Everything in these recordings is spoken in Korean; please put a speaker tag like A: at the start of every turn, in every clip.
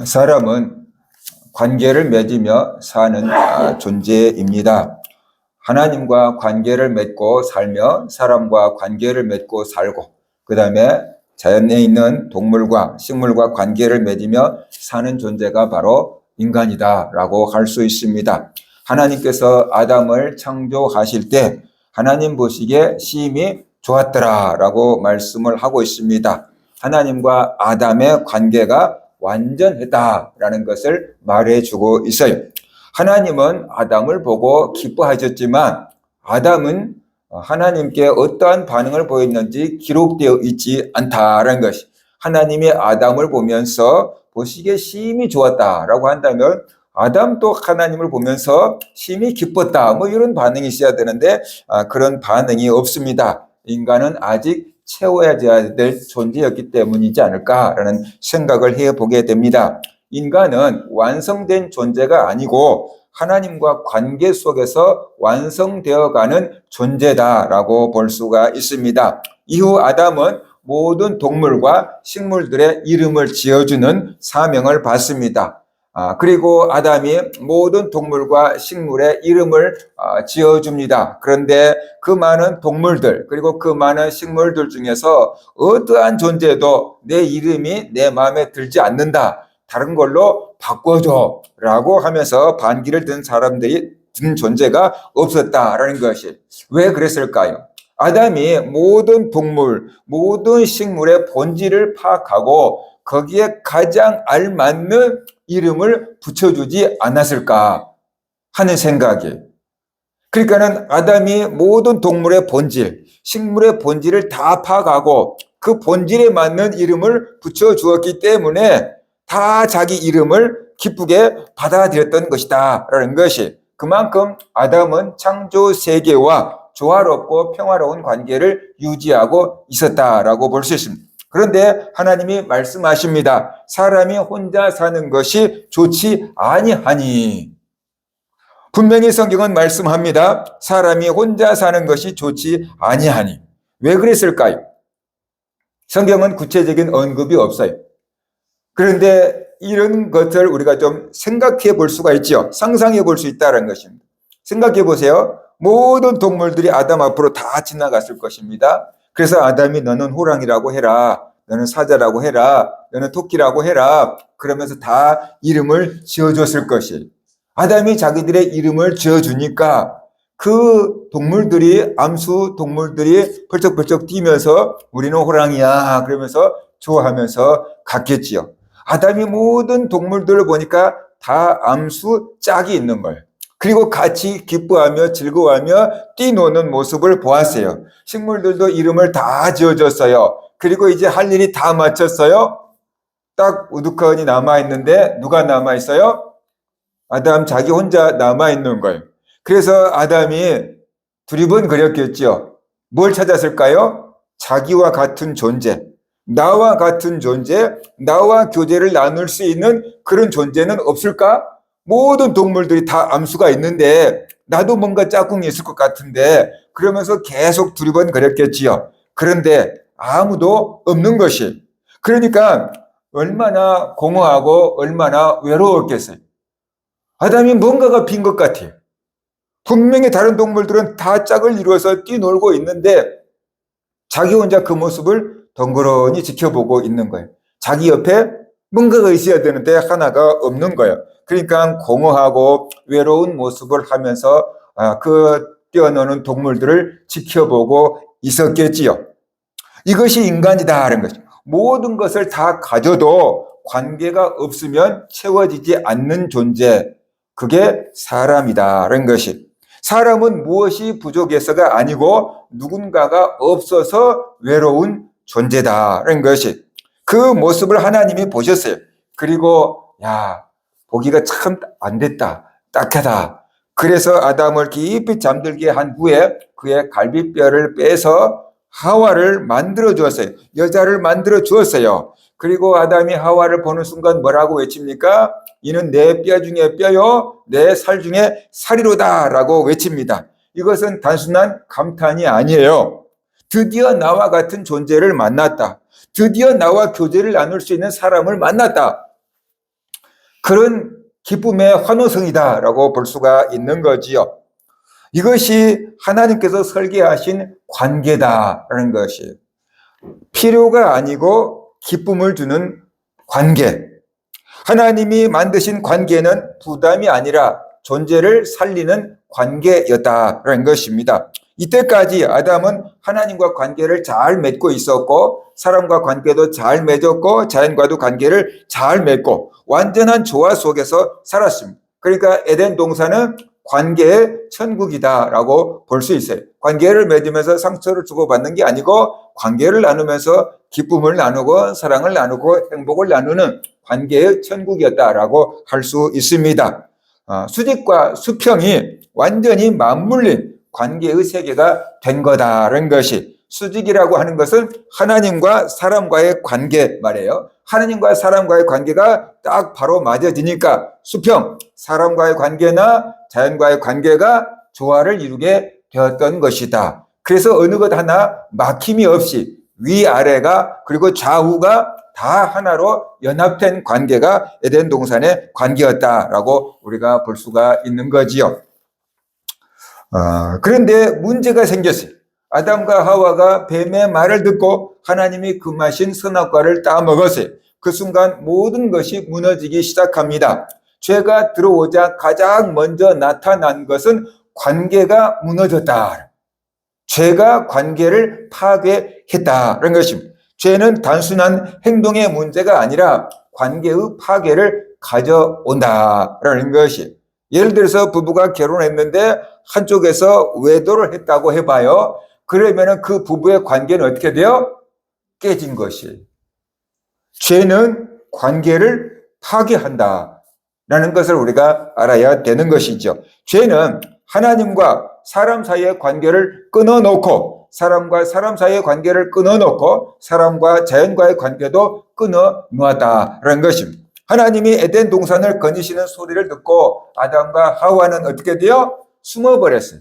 A: 사람은 관계를 맺으며 사는 존재입니다. 하나님과 관계를 맺고 살며 사람과 관계를 맺고 살고, 그 다음에 자연에 있는 동물과 식물과 관계를 맺으며 사는 존재가 바로 인간이다라고 할 수 있습니다. 하나님께서 아담을 창조하실 때 하나님 보시기에 심히 좋았더라라고 말씀을 하고 있습니다. 하나님과 아담의 관계가 완전했다라는 것을 말해주고 있어요. 하나님은 아담을 보고 기뻐하셨지만 아담은 하나님께 어떠한 반응을 보였는지 기록되어 있지 않다라는 것이, 하나님이 아담을 보면서 보시기에 심히 좋았다라고 한다면 아담도 하나님을 보면서 심히 기뻤다, 이런 반응이 있어야 되는데 그런 반응이 없습니다. 인간은 아직 채워야 될 존재였기 때문이지 않을까라는 생각을 해보게 됩니다. 인간은 완성된 존재가 아니고 하나님과 관계 속에서 완성되어가는 존재다라고 볼 수가 있습니다. 이후 아담은 모든 동물과 식물들의 이름을 지어주는 사명을 받습니다. 그리고 아담이 모든 동물과 식물의 이름을 지어줍니다. 그런데 그 많은 동물들 그리고 그 많은 식물들 중에서 어떠한 존재도 내 이름이 내 마음에 들지 않는다, 다른 걸로 바꿔줘 라고 하면서 반기를 든 사람들이 든 존재가 없었다라는 것이, 왜 그랬을까요? 아담이 모든 동물, 모든 식물의 본질을 파악하고 거기에 가장 알맞는 이름을 붙여주지 않았을까 하는 생각이, 그러니까는 아담이 모든 동물의 본질, 식물의 본질을 다 파악하고 그 본질에 맞는 이름을 붙여주었기 때문에 다 자기 이름을 기쁘게 받아들였던 것이다 라는 것이, 그만큼 아담은 창조 세계와 조화롭고 평화로운 관계를 유지하고 있었다라고 볼 수 있습니다. 그런데 하나님이 말씀하십니다. 사람이 혼자 사는 것이 좋지 아니하니. 분명히 성경은 말씀합니다. 사람이 혼자 사는 것이 좋지 아니하니. 왜 그랬을까요? 성경은 구체적인 언급이 없어요. 그런데 이런 것을 우리가 좀 생각해 볼 수가 있죠. 상상해 볼 수 있다는 것입니다. 생각해 보세요. 모든 동물들이 아담 앞으로 다 지나갔을 것입니다. 그래서 아담이 너는 호랑이라고 해라, 너는 사자라고 해라, 너는 토끼라고 해라, 그러면서 다 이름을 지어줬을 것이에요. 아담이 자기들의 이름을 지어주니까 그 동물들이, 암수 동물들이 벌쩍벌쩍 뛰면서 우리는 호랑이야 그러면서 좋아하면서 갔겠지요. 아담이 모든 동물들을 보니까 다 암수 짝이 있는 거예요. 그리고 같이 기뻐하며 즐거워하며 뛰노는 모습을 보았어요. 식물들도 이름을 다 지어줬어요. 그리고 이제 할 일이 다 마쳤어요. 딱 우두커니 남아있는데 누가 남아있어요? 아담 자기 혼자 남아있는 거예요. 그래서 아담이 두리번거렸겠죠. 뭘 찾았을까요? 자기와 같은 존재, 나와 같은 존재, 나와 교제를 나눌 수 있는 그런 존재는 없을까? 모든 동물들이 다 암수가 있는데 나도 뭔가 짝꿍이 있을 것 같은데, 그러면서 계속 두리번거렸겠지요. 그런데 아무도 없는 것이, 그러니까 얼마나 공허하고 얼마나 외로웠겠어요. 아담이 뭔가가 빈 것 같아요. 분명히 다른 동물들은 다 짝을 이루어서 뛰놀고 있는데 자기 혼자 그 모습을 덩그러니 지켜보고 있는 거예요. 자기 옆에 뭔가가 있어야 되는데 하나가 없는 거예요. 그러니까 공허하고 외로운 모습을 하면서 그 뛰어노는 동물들을 지켜보고 있었겠지요. 이것이 인간이다라는 것이죠. 모든 것을 다 가져도 관계가 없으면 채워지지 않는 존재, 그게 사람이다라는 것이, 사람은 무엇이 부족해서가 아니고 누군가가 없어서 외로운 존재다라는 것이, 그 모습을 하나님이 보셨어요. 그리고 보기가 참 안 됐다, 딱하다. 그래서 아담을 깊이 잠들게 한 후에 그의 갈비뼈를 빼서 하와를 만들어 주었어요. 여자를 만들어 주었어요. 그리고 아담이 하와를 보는 순간 뭐라고 외칩니까? 이는 내 뼈 중에 뼈요, 내 살 중에 살이로다 라고 외칩니다. 이것은 단순한 감탄이 아니에요. 드디어 나와 같은 존재를 만났다. 드디어 나와 교제를 나눌 수 있는 사람을 만났다. 그런 기쁨의 환호성이다라고 볼 수가 있는 거지요. 이것이 하나님께서 설계하신 관계다라는 것이 필요가 아니고 기쁨을 주는 관계. 하나님이 만드신 관계는 부담이 아니라 존재를 살리는 관계였다라는 것입니다. 이때까지 아담은 하나님과 관계를 잘 맺고 있었고 사람과 관계도 잘 맺었고 자연과도 관계를 잘 맺고 완전한 조화 속에서 살았습니다. 그러니까 에덴 동산은 관계의 천국이다라고 볼 수 있어요. 관계를 맺으면서 상처를 주고받는 게 아니고 관계를 나누면서 기쁨을 나누고 사랑을 나누고 행복을 나누는 관계의 천국이었다라고 할 수 있습니다. 수직과 수평이 완전히 맞물린 관계의 세계가 된 거다라는 것이, 수직이라고 하는 것은 하나님과 사람과의 관계 말이에요. 하나님과 사람과의 관계가 딱 바로 맞아지니까 수평, 사람과의 관계나 자연과의 관계가 조화를 이루게 되었던 것이다. 그래서 어느 것 하나 막힘이 없이 위아래가 그리고 좌우가 다 하나로 연합된 관계가 에덴 동산의 관계였다라고 우리가 볼 수가 있는 거지요. 그런데 문제가 생겼어요. 아담과 하와가 뱀의 말을 듣고 하나님이 금하신 선악과를 따먹었어요. 그 순간 모든 것이 무너지기 시작합니다. 죄가 들어오자 가장 먼저 나타난 것은 관계가 무너졌다. 죄가 관계를 파괴했다는 것입니다. 죄는 단순한 행동의 문제가 아니라 관계의 파괴를 가져온다라는 것이. 예를 들어서 부부가 결혼했는데 한쪽에서 외도를 했다고 해봐요. 그러면 그 부부의 관계는 어떻게 돼요? 깨진 것이. 죄는 관계를 파괴한다라는 것을 우리가 알아야 되는 것이죠. 죄는 하나님과 사람 사이의 관계를 끊어놓고, 사람과 사람 사이의 관계를 끊어놓고 사람과 자연과의 관계도 끊어놓았다라는 것입니다. 하나님이 에덴 동산을 거니시는 소리를 듣고 아담과 하와는 어떻게 돼요? 숨어버렸어요.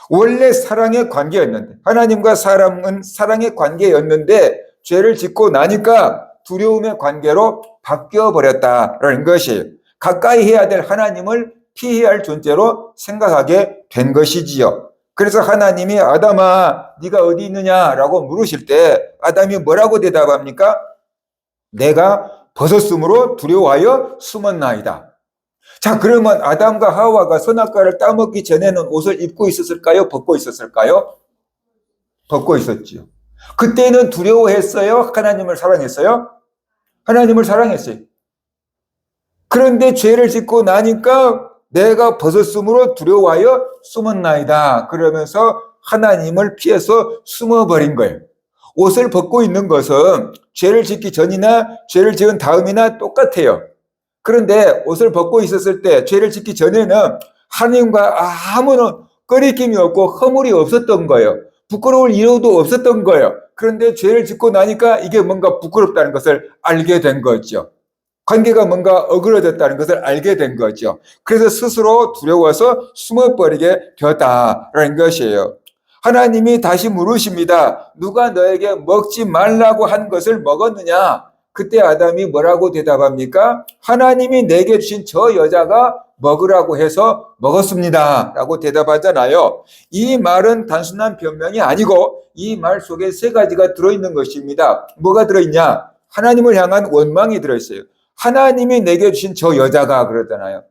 A: 원래 사랑의 관계였는데, 하나님과 사람은 사랑의 관계였는데 죄를 짓고 나니까 두려움의 관계로 바뀌어버렸다라는 것이에요. 가까이 해야 될 하나님을 피해야 할 존재로 생각하게 된 것이지요. 그래서 하나님이 아담아 네가 어디 있느냐라고 물으실 때 아담이 뭐라고 대답합니까? 내가 벗었으므로 두려워하여 숨었나이다. 자, 그러면 아담과 하와가 선악과를 따먹기 전에는 옷을 입고 있었을까요? 벗고 있었을까요? 벗고 있었지요. 그때는 두려워했어요? 하나님을 사랑했어요? 하나님을 사랑했어요. 그런데 죄를 짓고 나니까 내가 벗었으므로 두려워하여 숨었나이다. 그러면서 하나님을 피해서 숨어버린 거예요. 옷을 벗고 있는 것은 죄를 짓기 전이나 죄를 지은 다음이나 똑같아요. 그런데 옷을 벗고 있었을 때, 죄를 짓기 전에는 하나님과 아무런 꺼리낌이 없고 허물이 없었던 거예요. 부끄러울 이유도 없었던 거예요. 그런데 죄를 짓고 나니까 이게 뭔가 부끄럽다는 것을 알게 된 거죠. 관계가 뭔가 어그러졌다는 것을 알게 된 거죠. 그래서 스스로 두려워서 숨어버리게 되었다라는 것이에요. 하나님이 다시 물으십니다. 누가 너에게 먹지 말라고 한 것을 먹었느냐? 그때 아담이 뭐라고 대답합니까? 하나님이 내게 주신 저 여자가 먹으라고 해서 먹었습니다 라고 대답하잖아요. 이 말은 단순한 변명이 아니고 이 말 속에 세 가지가 들어있는 것입니다. 뭐가 들어있냐? 하나님을 향한 원망이 들어있어요. 하나님이 내게 주신 저 여자가 그러잖아요.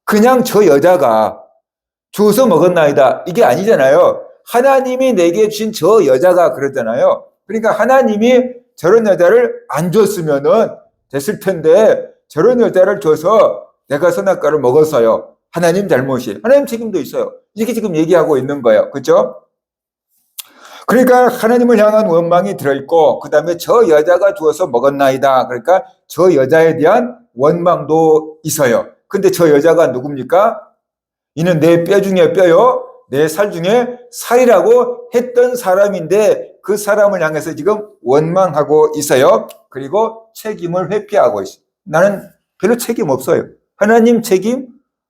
A: 그냥 저 여자가 주워서 먹었나이다 이게 아니잖아요. 하나님이 내게 주신 저 여자가 그러잖아요. 그러니까 하나님이 저런 여자를 안 줬으면은 됐을 텐데 저런 여자를 줘서 내가 선악과를 먹었어요. 하나님 잘못이. 하나님 책임도 있어요. 이렇게 지금 얘기하고 있는 거예요. 그렇죠? 그러니까 하나님을 향한 원망이 들어있고 그 다음에 저 여자가 주어서 먹었나이다. 그러니까 저 여자에 대한 원망도 있어요. 근데 저 여자가 누굽니까? 이는 내 뼈 중에 뼈요, 내 살 중에 살이라고 했던 사람인데 그 사람을 향해서 지금 원망하고 있어요. 그리고 책임을 회피하고 있어요. 나는 별로 책임 없어요. 하나님 책임,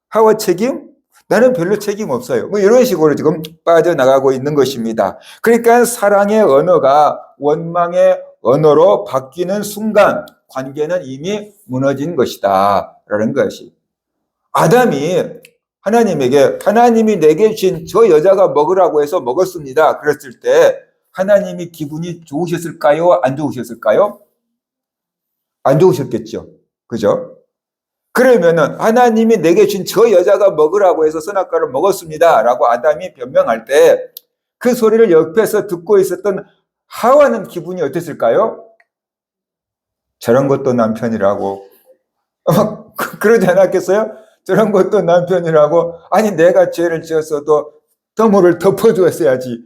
A: 하와 책임, 나는 별로 책임 없어요. 뭐 이런 식으로 지금 빠져나가고 있는 것입니다. 그러니까 사랑의 언어가 원망의 언어로 바뀌는 순간 관계는 이미 무너진 것이다 라는 것이, 아담이 하나님에게 하나님이 내게 주신 저 여자가 먹으라고 해서 먹었습니다 그랬을 때 하나님이 기분이 좋으셨을까요? 안 좋으셨을까요? 안 좋으셨겠죠. 그죠? 그러면은 하나님이 내게 준 저 여자가 먹으라고 해서 선악과를 먹었습니다 라고 아담이 변명할 때 그 소리를 옆에서 듣고 있었던 하와는 기분이 어땠을까요? 저런 것도 남편이라고. 그러지 않았겠어요? 저런 것도 남편이라고. 아니 내가 죄를 지었어도 더물을 덮어주었어야지.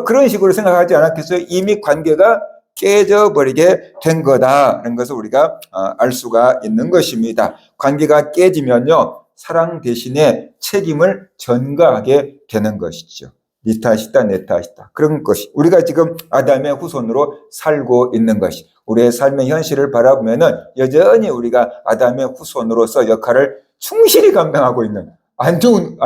A: 그런 식으로 생각하지 않았겠어요? 이미 관계가 깨져버리게 된 거다라는 것을 우리가 알 수가 있는 것입니다. 관계가 깨지면요, 사랑 대신에 책임을 전가하게 되는 것이죠. 네 탓이다, 내 탓이다. 그런 것이 우리가 지금 아담의 후손으로 살고 있는 것이, 우리의 삶의 현실을 바라보면은 여전히 우리가 아담의 후손으로서 역할을 충실히 감당하고 있는, 안 좋은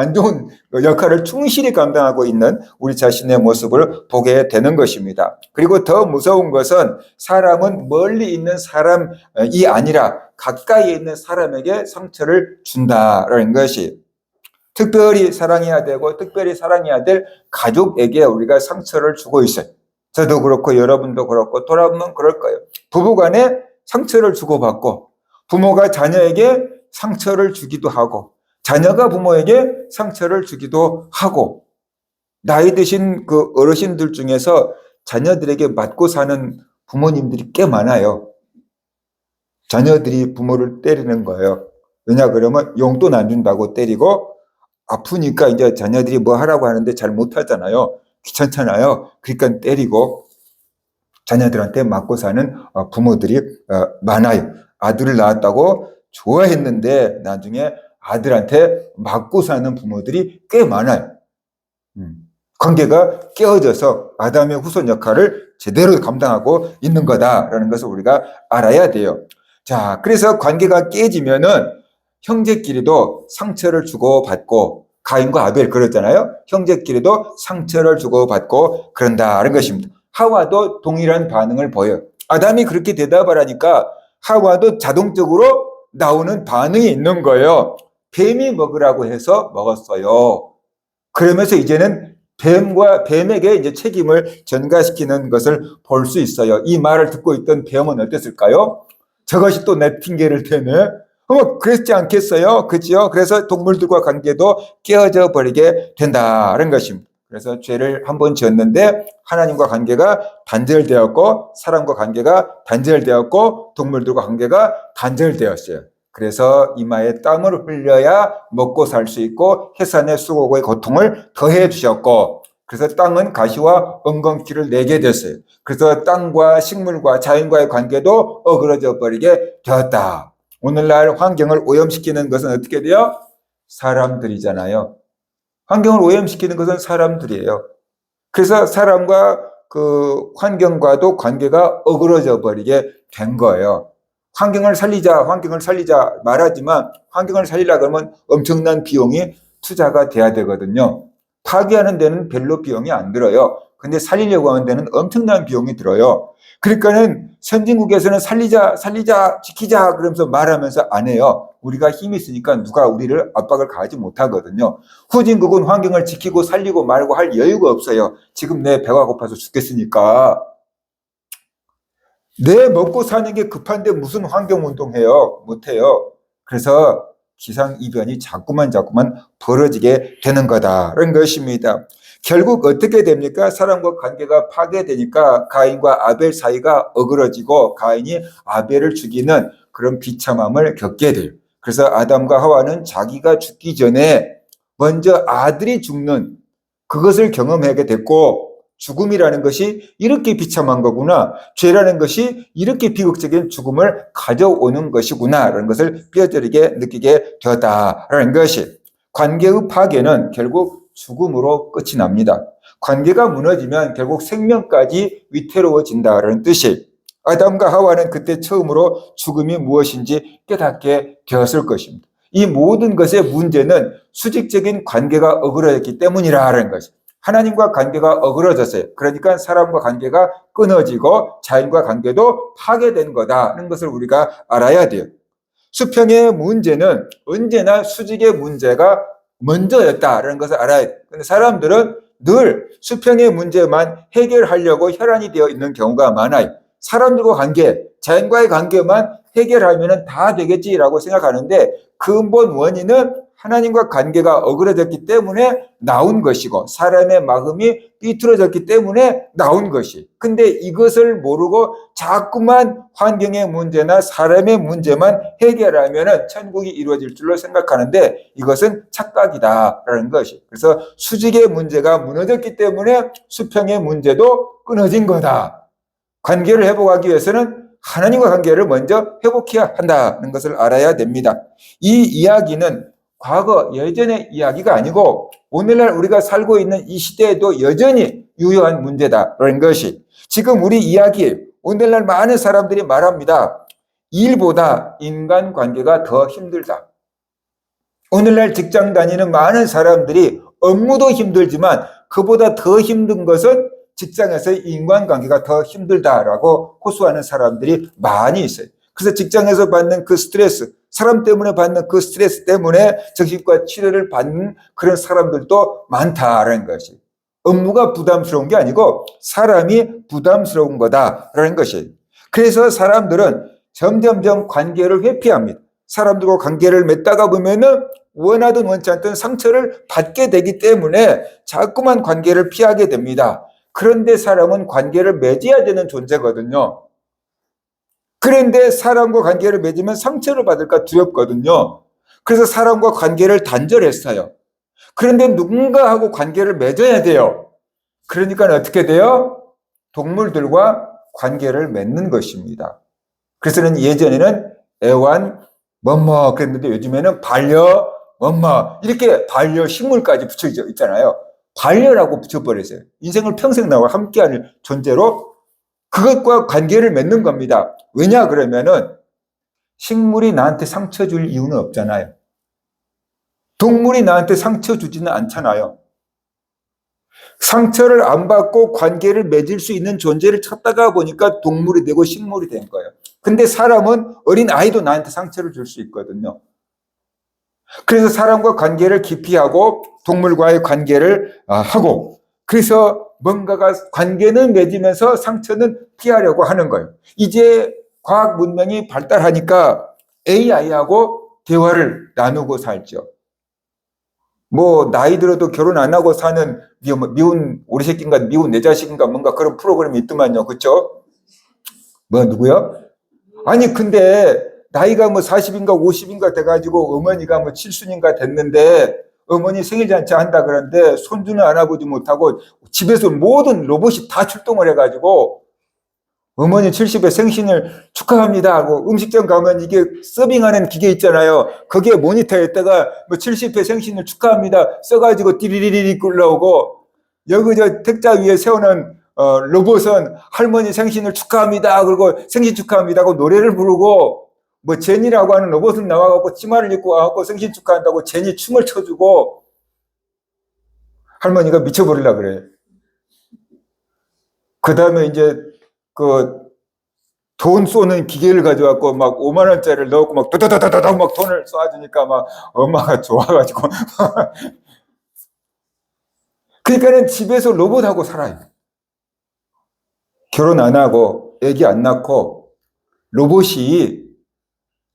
A: 역할을 충실히 감당하고 있는 우리 자신의 모습을 보게 되는 것입니다. 그리고 더 무서운 것은 사람은 멀리 있는 사람이 아니라 가까이 있는 사람에게 상처를 준다라는 것이, 특별히 사랑해야 되고 특별히 사랑해야 될 가족에게 우리가 상처를 주고 있어요. 저도 그렇고 여러분도 그렇고 돌아보면 그럴 거예요. 부부간에 상처를 주고받고, 부모가 자녀에게 상처를 주기도 하고, 자녀가 부모에게 상처를 주기도 하고, 나이 드신 그 어르신들 중에서 자녀들에게 맞고 사는 부모님들이 꽤 많아요. 자녀들이 부모를 때리는 거예요. 왜냐 그러면 용돈 안 준다고 때리고, 아프니까 이제 자녀들이 뭐 하라고 하는데 잘 못하잖아요. 귀찮잖아요. 그러니까 때리고 자녀들한테 맞고 사는 부모들이 많아요. 아들을 낳았다고 좋아했는데 나중에 아들한테 맞고 사는 부모들이 꽤 많아요. 관계가 깨어져서 아담의 후손 역할을 제대로 감당하고 있는 거다라는 것을 우리가 알아야 돼요. 자, 그래서 관계가 깨지면은 형제끼리도 상처를 주고받고, 가인과 아벨 그랬잖아요. 형제끼리도 상처를 주고받고 그런다는 것입니다. 하와도 동일한 반응을 보여요. 아담이 그렇게 대답을 하니까 하와도 자동적으로 나오는 반응이 있는 거예요. 뱀이 먹으라고 해서 먹었어요. 그러면서 이제는 뱀에게 이제 책임을 전가시키는 것을 볼 수 있어요. 이 말을 듣고 있던 뱀은 어땠을까요? 저것이 또 내 핑계를 대네. 그랬지 않겠어요? 그죠? 그래서 동물들과 관계도 깨어져 버리게 된다는 것입니다. 그래서 죄를 한번 지었는데 하나님과 관계가 단절되었고, 사람과 관계가 단절되었고, 동물들과 관계가 단절되었어요. 그래서 이마에 땀을 흘려야 먹고 살 수 있고 해산의 수고의 고통을 더해 주셨고, 그래서 땅은 가시와 엉겅퀴를 내게 됐어요. 그래서 땅과 식물과 자연과의 관계도 어그러져 버리게 되었다. 오늘날 환경을 오염시키는 것은 어떻게 돼요? 사람들이잖아요. 환경을 오염시키는 것은 사람들이에요. 그래서 사람과 그 환경과도 관계가 어그러져 버리게 된 거예요. 환경을 살리자 말하지만 환경을 살리려고 그러면 엄청난 비용이 투자가 돼야 되거든요. 파괴하는 데는 별로 비용이 안 들어요. 근데 살리려고 하는 데는 엄청난 비용이 들어요. 그러니까는 선진국에서는 살리자, 지키자 그러면서 말하면서 안 해요. 우리가 힘이 있으니까 누가 우리를 압박을 가하지 못하거든요. 후진국은 환경을 지키고 살리고 말고 할 여유가 없어요. 지금 내 배가 고파서 죽겠으니까. 내 먹고 사는 게 급한데 무슨 환경운동해요? 못해요. 그래서 기상이변이 자꾸만 벌어지게 되는 거다라는 것입니다. 결국 어떻게 됩니까? 사람과 관계가 파괴되니까 가인과 아벨 사이가 어그러지고 가인이 아벨을 죽이는 그런 비참함을 겪게 돼요. 그래서 아담과 하와는 자기가 죽기 전에 먼저 아들이 죽는 그것을 경험하게 됐고, 죽음이라는 것이 이렇게 비참한 거구나, 죄라는 것이 이렇게 비극적인 죽음을 가져오는 것이구나라는 것을 뼈저리게 느끼게 되었다라는 것이, 관계의 파괴는 결국 죽음으로 끝이 납니다. 관계가 무너지면 결국 생명까지 위태로워진다라는 뜻이, 아담과 하와는 그때 처음으로 죽음이 무엇인지 깨닫게 되었을 것입니다. 이 모든 것의 문제는 수직적인 관계가 어그러졌기 때문이라는 것입니다. 하나님과 관계가 어그러졌어요. 그러니까 사람과 관계가 끊어지고 자연과 관계도 파괴된 거다는 것을 우리가 알아야 돼요. 수평의 문제는 언제나 수직의 문제가 먼저였다라는 것을 알아야 돼요. 근데 사람들은 늘 수평의 문제만 해결하려고 혈안이 되어 있는 경우가 많아요. 사람들과 관계, 자연과의 관계만 해결하면 다 되겠지라고 생각하는데 근본 원인은 하나님과 관계가 어그러졌기 때문에 나온 것이고 사람의 마음이 삐뚤어졌기 때문에 나온 것이. 근데 이것을 모르고 자꾸만 환경의 문제나 사람의 문제만 해결하면 천국이 이루어질 줄로 생각하는데 이것은 착각이다라는 것이. 그래서 수직의 문제가 무너졌기 때문에 수평의 문제도 끊어진 거다. 관계를 회복하기 위해서는 하나님과 관계를 먼저 회복해야 한다는 것을 알아야 됩니다. 이 이야기는 과거 예전의 이야기가 아니고 오늘날 우리가 살고 있는 이 시대에도 여전히 유효한 문제다라는 것이. 지금 우리 이야기 오늘날 많은 사람들이 말합니다. 일보다 인간관계가 더 힘들다. 오늘날 직장 다니는 많은 사람들이 업무도 힘들지만 그보다 더 힘든 것은 직장에서의 인간관계가 더 힘들다라고 호소하는 사람들이 많이 있어요. 그래서 직장에서 받는 그 스트레스, 사람 때문에 받는 그 스트레스 때문에 정신과 치료를 받는 그런 사람들도 많다라는 것이. 업무가 부담스러운 게 아니고 사람이 부담스러운 거다라는 것이. 그래서 사람들은 점점점 관계를 회피합니다. 사람들과 관계를 맺다가 보면은 원하든 원치 않든 상처를 받게 되기 때문에 자꾸만 관계를 피하게 됩니다. 그런데 사람은 관계를 맺어야 되는 존재거든요. 그런데 사람과 관계를 맺으면 상처를 받을까 두렵거든요. 그래서 사람과 관계를 단절했어요. 그런데 누군가하고 관계를 맺어야 돼요. 그러니까 어떻게 돼요? 동물들과 관계를 맺는 것입니다. 그래서는 예전에는 애완, 뭐뭐 그랬는데 요즘에는 반려, 뭐뭐 이렇게 반려식물까지 붙여져 있잖아요. 반려라고 붙여버렸어요. 인생을 평생 나와 함께하는 존재로 그것과 관계를 맺는 겁니다. 왜냐 그러면은 식물이 나한테 상처 줄 이유는 없잖아요. 동물이 나한테 상처 주지는 않잖아요. 상처를 안 받고 관계를 맺을 수 있는 존재를 찾다가 보니까 동물이 되고 식물이 된 거예요. 근데 사람은 어린 아이도 나한테 상처를 줄 수 있거든요. 그래서 사람과 관계를 기피하고 동물과의 관계를 하고 그래서 뭔가가 관계는 맺으면서 상처는 피하려고 하는 거예요. 이제 과학 문명이 발달하니까 AI하고 대화를 나누고 살죠. 뭐 나이 들어도 결혼 안 하고 사는 미운 우리 새끼인가 미운 내 자식인가 뭔가 그런 프로그램이 있더만요. 그렇죠? 뭐 누구요? 아니 근데 나이가 뭐 40인가 50인가 돼가지고 어머니가 뭐 7순인가 됐는데 어머니 생일잔치 한다 그러는데 손주는 안아보지 못하고 집에서 모든 로봇이 다 출동을 해가지고 어머니 70에 생신을 축하합니다 하고 음식점 가면 이게 서빙하는 기계 있잖아요. 거기에 모니터에다가 뭐 70회 생신을 축하합니다 써가지고 띠리리리 굴러오고 여기 저 택자 위에 세우는 로봇은 할머니 생신을 축하합니다 그리고 생신 축하합니다 하고 노래를 부르고 뭐 제니라고 하는 로봇은 나와갖고 치마를 입고 와갖고 생신 축하한다고 제니 춤을 춰주고 할머니가 미쳐버리려고 그래. 그 다음에 이제 그 돈 쏘는 기계를 가져갖고 막 5만 원짜리를 넣고 막 도다다다다다 막 돈을 쏴주니까 막 엄마가 좋아가지고 그러니까는 집에서 로봇하고 살아요. 결혼 안 하고 애기 안 낳고 로봇이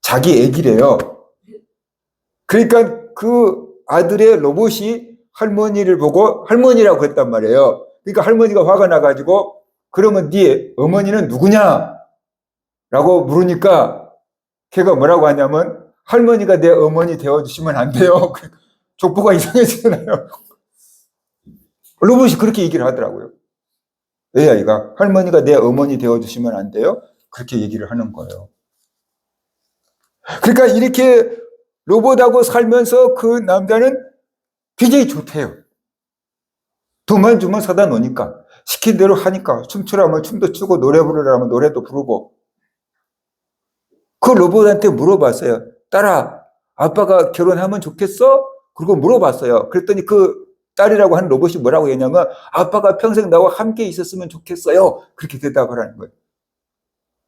A: 자기 애기래요. 그러니까 그 아들의 로봇이 할머니를 보고 할머니라고 했단 말이에요. 그러니까 할머니가 화가 나가지고 그러면 네 어머니는 누구냐? 라고 물으니까 걔가 뭐라고 하냐면 할머니가 내 어머니 되어주시면 안 돼요. 족보가 이상해지잖아요. 로봇이 그렇게 얘기를 하더라고요. AI가 할머니가 내 어머니 되어주시면 안 돼요. 그렇게 얘기를 하는 거예요. 그러니까 이렇게 로봇하고 살면서 그 남자는 굉장히 좋대요. 돈만 주면 사다 놓으니까 시킨 대로 하니까 춤추라면 춤도 추고 노래 부르라면 노래도 부르고 그 로봇한테 물어봤어요. 딸아, 아빠가 결혼하면 좋겠어? 그리고 물어봤어요. 그랬더니 그 딸이라고 하는 로봇이 뭐라고 했냐면 아빠가 평생 나와 함께 있었으면 좋겠어요. 그렇게 대답을 하는 거예요.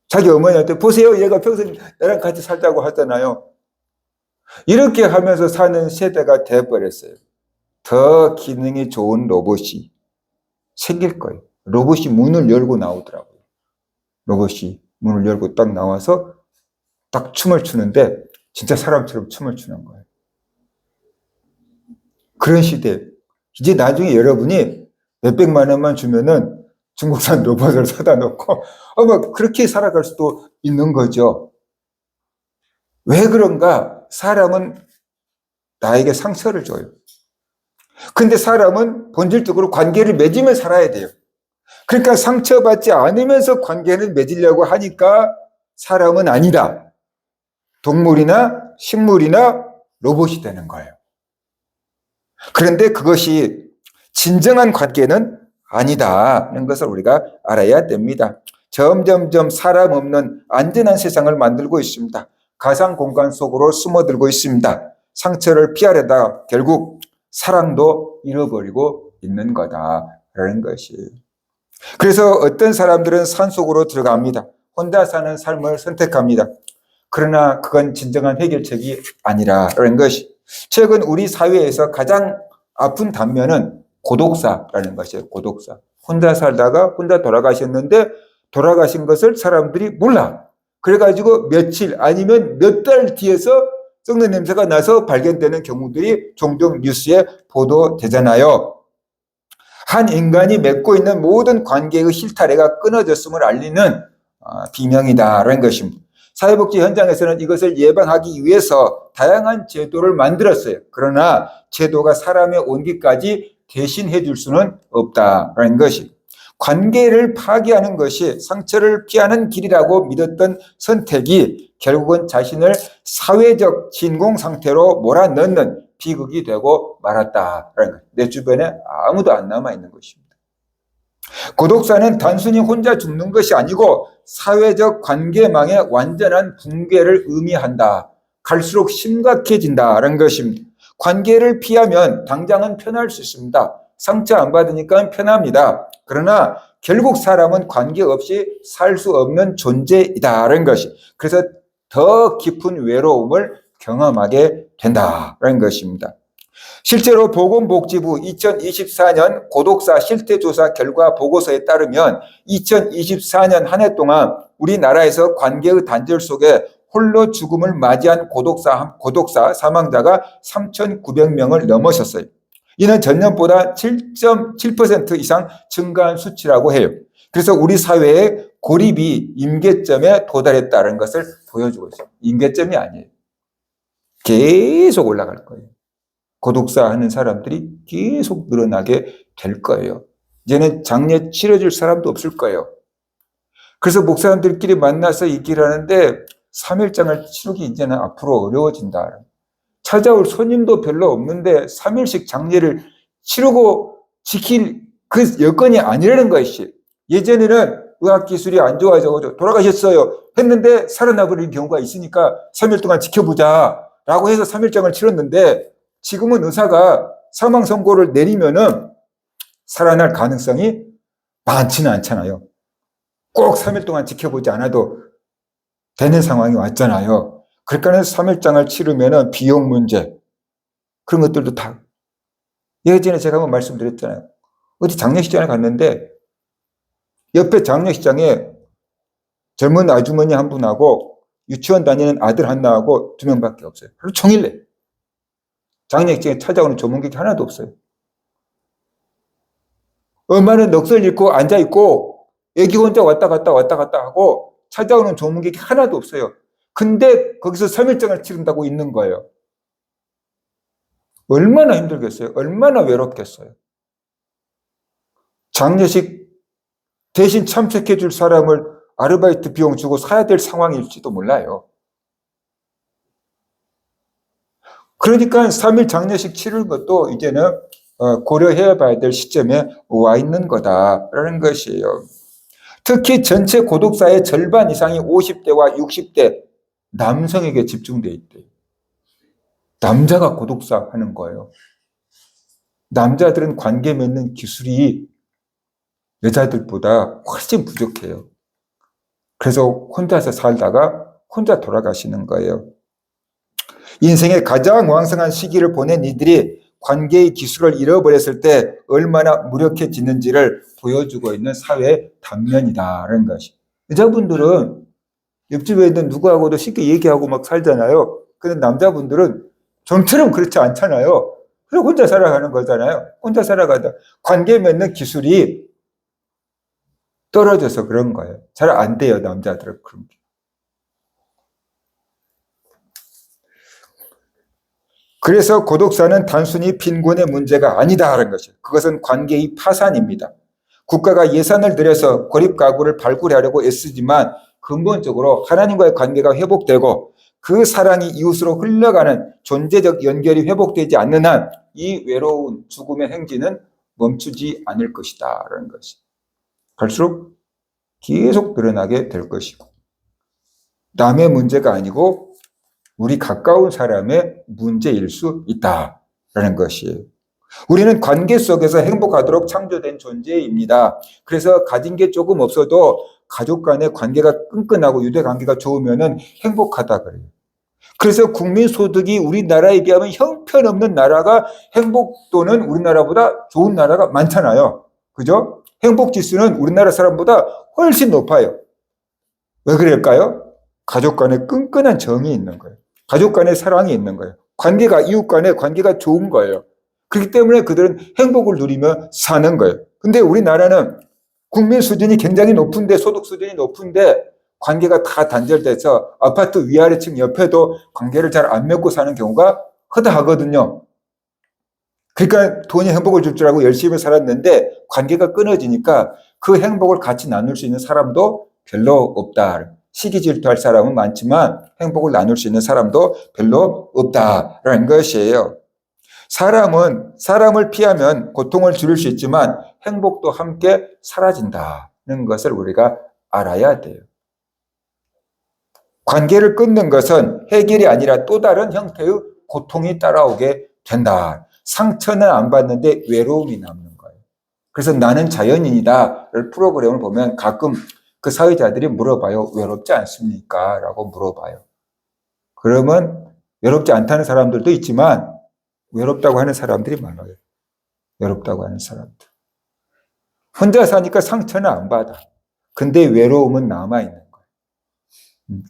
A: 자기 어머니한테 보세요. 얘가 평생 나랑 같이 살자고 하잖아요. 이렇게 하면서 사는 세대가 돼버렸어요. 더 기능이 좋은 로봇이 생길 거예요. 로봇이 문을 열고 나오더라고요. 로봇이 문을 열고 딱 나와서 딱 춤을 추는데 진짜 사람처럼 춤을 추는 거예요. 그런 시대. 이제 나중에 여러분이 몇백만 원만 주면은 중국산 로봇을 사다 놓고 아마 그렇게 살아갈 수도 있는 거죠. 왜 그런가? 사람은 나에게 상처를 줘요. 근데 사람은 본질적으로 관계를 맺으며 살아야 돼요. 그러니까 상처받지 않으면서 관계를 맺으려고 하니까 사람은 아니다. 동물이나 식물이나 로봇이 되는 거예요. 그런데 그것이 진정한 관계는 아니다는 것을 우리가 알아야 됩니다. 점점점 사람 없는 안전한 세상을 만들고 있습니다. 가상 공간 속으로 숨어들고 있습니다. 상처를 피하려다 결국 사랑도 잃어버리고 있는 거다라는 것이. 그래서 어떤 사람들은 산속으로 들어갑니다. 혼자 사는 삶을 선택합니다. 그러나 그건 진정한 해결책이 아니라는 것이. 최근 우리 사회에서 가장 아픈 단면은 고독사라는 것이에요. 고독사. 혼자 살다가 혼자 돌아가셨는데 돌아가신 것을 사람들이 몰라. 그래가지고 며칠 아니면 몇 달 뒤에서 썩는 냄새가 나서 발견되는 경우들이 종종 뉴스에 보도되잖아요. 한 인간이 맺고 있는 모든 관계의 실타래가 끊어졌음을 알리는 비명이다라는 것입니다. 사회복지 현장에서는 이것을 예방하기 위해서 다양한 제도를 만들었어요. 그러나 제도가 사람의 온기까지 대신해 줄 수는 없다라는 것이. 관계를 파괴하는 것이 상처를 피하는 길이라고 믿었던 선택이 결국은 자신을 사회적 진공 상태로 몰아넣는 비극이 되고 말았다라는 거예요. 내 주변에 아무도 안 남아있는 것입니다. 고독사는 단순히 혼자 죽는 것이 아니고 사회적 관계망의 완전한 붕괴를 의미한다. 갈수록 심각해진다는 것입니다. 관계를 피하면 당장은 편할 수 있습니다. 상처 안 받으니까 편합니다. 그러나 결국 사람은 관계없이 살 수 없는 존재이다라는 것이. 그래서 더 깊은 외로움을 경험하게 된다라는 것입니다. 실제로 보건복지부 2024년 고독사 실태조사 결과 보고서에 따르면 2024년 한 해 동안 우리나라에서 관계의 단절 속에 홀로 죽음을 맞이한 고독사 사망자가 3,900명을 넘어섰어요. 이는 전년보다 7.7% 이상 증가한 수치라고 해요. 그래서 우리 사회의 고립이 임계점에 도달했다는 것을 보여주고 있어요. 임계점이 아니에요. 계속 올라갈 거예요. 고독사 하는 사람들이 계속 늘어나게 될 거예요. 이제는 장례 치러줄 사람도 없을 거예요. 그래서 목사님들끼리 만나서 얘기를 하는데 3일장을 치르기 이제는 앞으로 어려워진다. 찾아올 손님도 별로 없는데 3일씩 장례를 치르고 지킬 그 여건이 아니라는 것이. 예전에는 의학기술이 안 좋아져서 돌아가셨어요 했는데 살아나버린 경우가 있으니까 3일 동안 지켜보자 라고 해서 3일장을 치렀는데 지금은 의사가 사망 선고를 내리면은 살아날 가능성이 많지는 않잖아요. 꼭 3일 동안 지켜보지 않아도 되는 상황이 왔잖아요. 그러니까 3일장을 치르면은 비용 문제 그런 것들도 다. 예전에 제가 한번 말씀드렸잖아요. 어디 장례식장에 갔는데 옆에 장례식장에 젊은 아주머니 한 분하고 유치원 다니는 아들 하나하고 2명밖에 없어요. 하루 종일 장례식장에 찾아오는 조문객이 하나도 없어요. 엄마는 넋을 잃고 앉아있고 애기 혼자 왔다 갔다 하고 찾아오는 조문객이 하나도 없어요. 근데 거기서 3일장을 치른다고 있는 거예요. 얼마나 힘들겠어요? 얼마나 외롭겠어요? 장례식 대신 참석해 줄 사람을 아르바이트 비용 주고 사야 될 상황일지도 몰라요. 그러니까 3일 장례식 치르는 것도 이제는 고려해 봐야 될 시점에 와 있는 거다라는 것이에요. 특히 전체 고독사의 절반 이상이 50대와 60대 남성에게 집중돼 있대요. 남자가 고독사 하는 거예요. 남자들은 관계 맺는 기술이 여자들보다 훨씬 부족해요. 그래서 혼자서 살다가 혼자 돌아가시는 거예요. 인생의 가장 왕성한 시기를 보낸 이들이 관계의 기술을 잃어버렸을 때 얼마나 무력해지는지를 보여주고 있는 사회의 단면이다라는 것이. 여자분들은 옆집에 있는 누구하고도 쉽게 얘기하고 막 살잖아요. 근데 남자분들은 좀처럼 그렇지 않잖아요. 그래서 혼자 살아가는 거잖아요. 혼자 살아가다 관계 맺는 기술이 떨어져서 그런 거예요. 잘 안 돼요, 남자들은 그런 게. 그래서 고독사는 단순히 빈곤의 문제가 아니다라는 것이에요. 그것은 관계의 파산입니다. 국가가 예산을 들여서 고립 가구를 발굴하려고 애쓰지만 근본적으로 하나님과의 관계가 회복되고 그 사랑이 이웃으로 흘러가는 존재적 연결이 회복되지 않는 한 이 외로운 죽음의 행진은 멈추지 않을 것이다 라는 것이. 갈수록 계속 늘어나게 될 것이고 남의 문제가 아니고 우리 가까운 사람의 문제일 수 있다라는 것이에요. 우리는 관계 속에서 행복하도록 창조된 존재입니다. 그래서 가진 게 조금 없어도 가족 간의 관계가 끈끈하고 유대 관계가 좋으면 행복하다 그래요. 그래서 국민 소득이 우리나라에 비하면 형편없는 나라가 행복도는 우리나라보다 좋은 나라가 많잖아요. 그죠? 행복 지수는 우리나라 사람보다 훨씬 높아요. 왜 그럴까요? 가족 간에 끈끈한 정이 있는 거예요. 가족 간의 사랑이 있는 거예요. 관계가, 이웃 간의 관계가 좋은 거예요. 그렇기 때문에 그들은 행복을 누리며 사는 거예요. 근데 우리나라는 국민 수준이 굉장히 높은데, 소득 수준이 높은데 관계가 다 단절돼서 아파트 위아래층 옆에도 관계를 잘 안 맺고 사는 경우가 허다하거든요. 그러니까 돈이 행복을 줄 줄 알고 열심히 살았는데 관계가 끊어지니까 그 행복을 같이 나눌 수 있는 사람도 별로 없다. 시기 질투할 사람은 많지만 행복을 나눌 수 있는 사람도 별로 없다라는 것이에요. 사람은 사람을 피하면 고통을 줄일 수 있지만 행복도 함께 사라진다는 것을 우리가 알아야 돼요. 관계를 끊는 것은 해결이 아니라 또 다른 형태의 고통이 따라오게 된다. 상처는 안 받는데 외로움이 남는 거예요. 그래서 나는 자연인이다를 프로그램을 보면 가끔 그 사회자들이 물어봐요. 외롭지 않습니까? 라고 물어봐요. 그러면 외롭지 않다는 사람들도 있지만 외롭다고 하는 사람들이 많아요. 외롭다고 하는 사람들. 혼자 사니까 상처는 안 받아. 근데 외로움은 남아있는 거예요.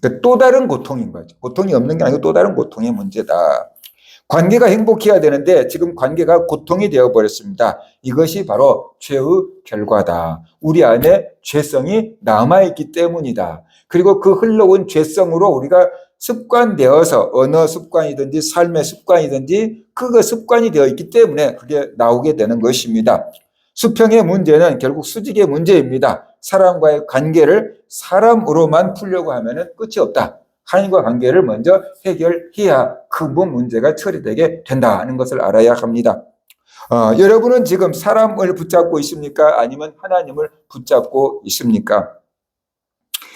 A: 그러니까 또 다른 고통인 거죠. 고통이 없는 게 아니고 또 다른 고통의 문제다. 관계가 행복해야 되는데 지금 관계가 고통이 되어버렸습니다. 이것이 바로 죄의 결과다. 우리 안에 죄성이 남아있기 때문이다. 그리고 그 흘러온 죄성으로 우리가 습관되어서 언어 습관이든지 삶의 습관이든지 그거 습관이 되어 있기 때문에 그게 나오게 되는 것입니다. 수평의 문제는 결국 수직의 문제입니다. 사람과의 관계를 사람으로만 풀려고 하면 끝이 없다. 하나님과 관계를 먼저 해결해야 근본 문제가 처리되게 된다는 것을 알아야 합니다. 여러분은 지금 사람을 붙잡고 있습니까? 아니면 하나님을 붙잡고 있습니까?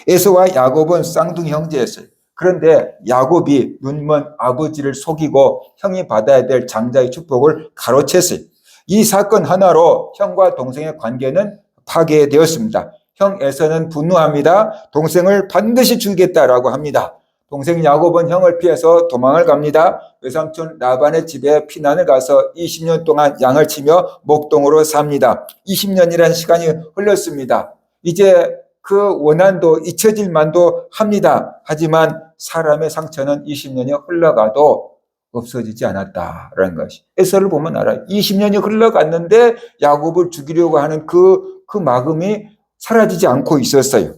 A: 에서와 야곱은 쌍둥이 형제였어요. 그런데 야곱이 눈먼 아버지를 속이고 형이 받아야 될 장자의 축복을 가로챘어요. 이 사건 하나로 형과 동생의 관계는 파괴되었습니다. 형 에서는 분노합니다. 동생을 반드시 죽이겠다라고 합니다. 동생 야곱은 형을 피해서 도망을 갑니다. 외삼촌 라반의 집에 피난을 가서 20년 동안 양을 치며 목동으로 삽니다. 20년이라는 시간이 흘렀습니다. 이제 그 원한도 잊혀질 만도 합니다. 하지만 사람의 상처는 20년이 흘러가도 없어지지 않았다라는 것이. 에서를 보면 알아요. 20년이 흘러갔는데 야곱을 죽이려고 하는 그 마음이 사라지지 않고 있었어요.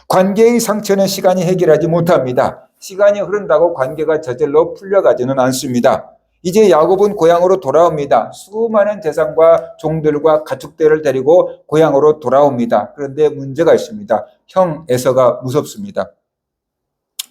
A: 관계의 상처는 시간이 해결하지 못합니다. 시간이 흐른다고 관계가 저절로 풀려가지는 않습니다. 이제 야곱은 고향으로 돌아옵니다. 수많은 재산과 종들과 가축들을 데리고 고향으로 돌아옵니다. 그런데 문제가 있습니다. 형 에서가 무섭습니다.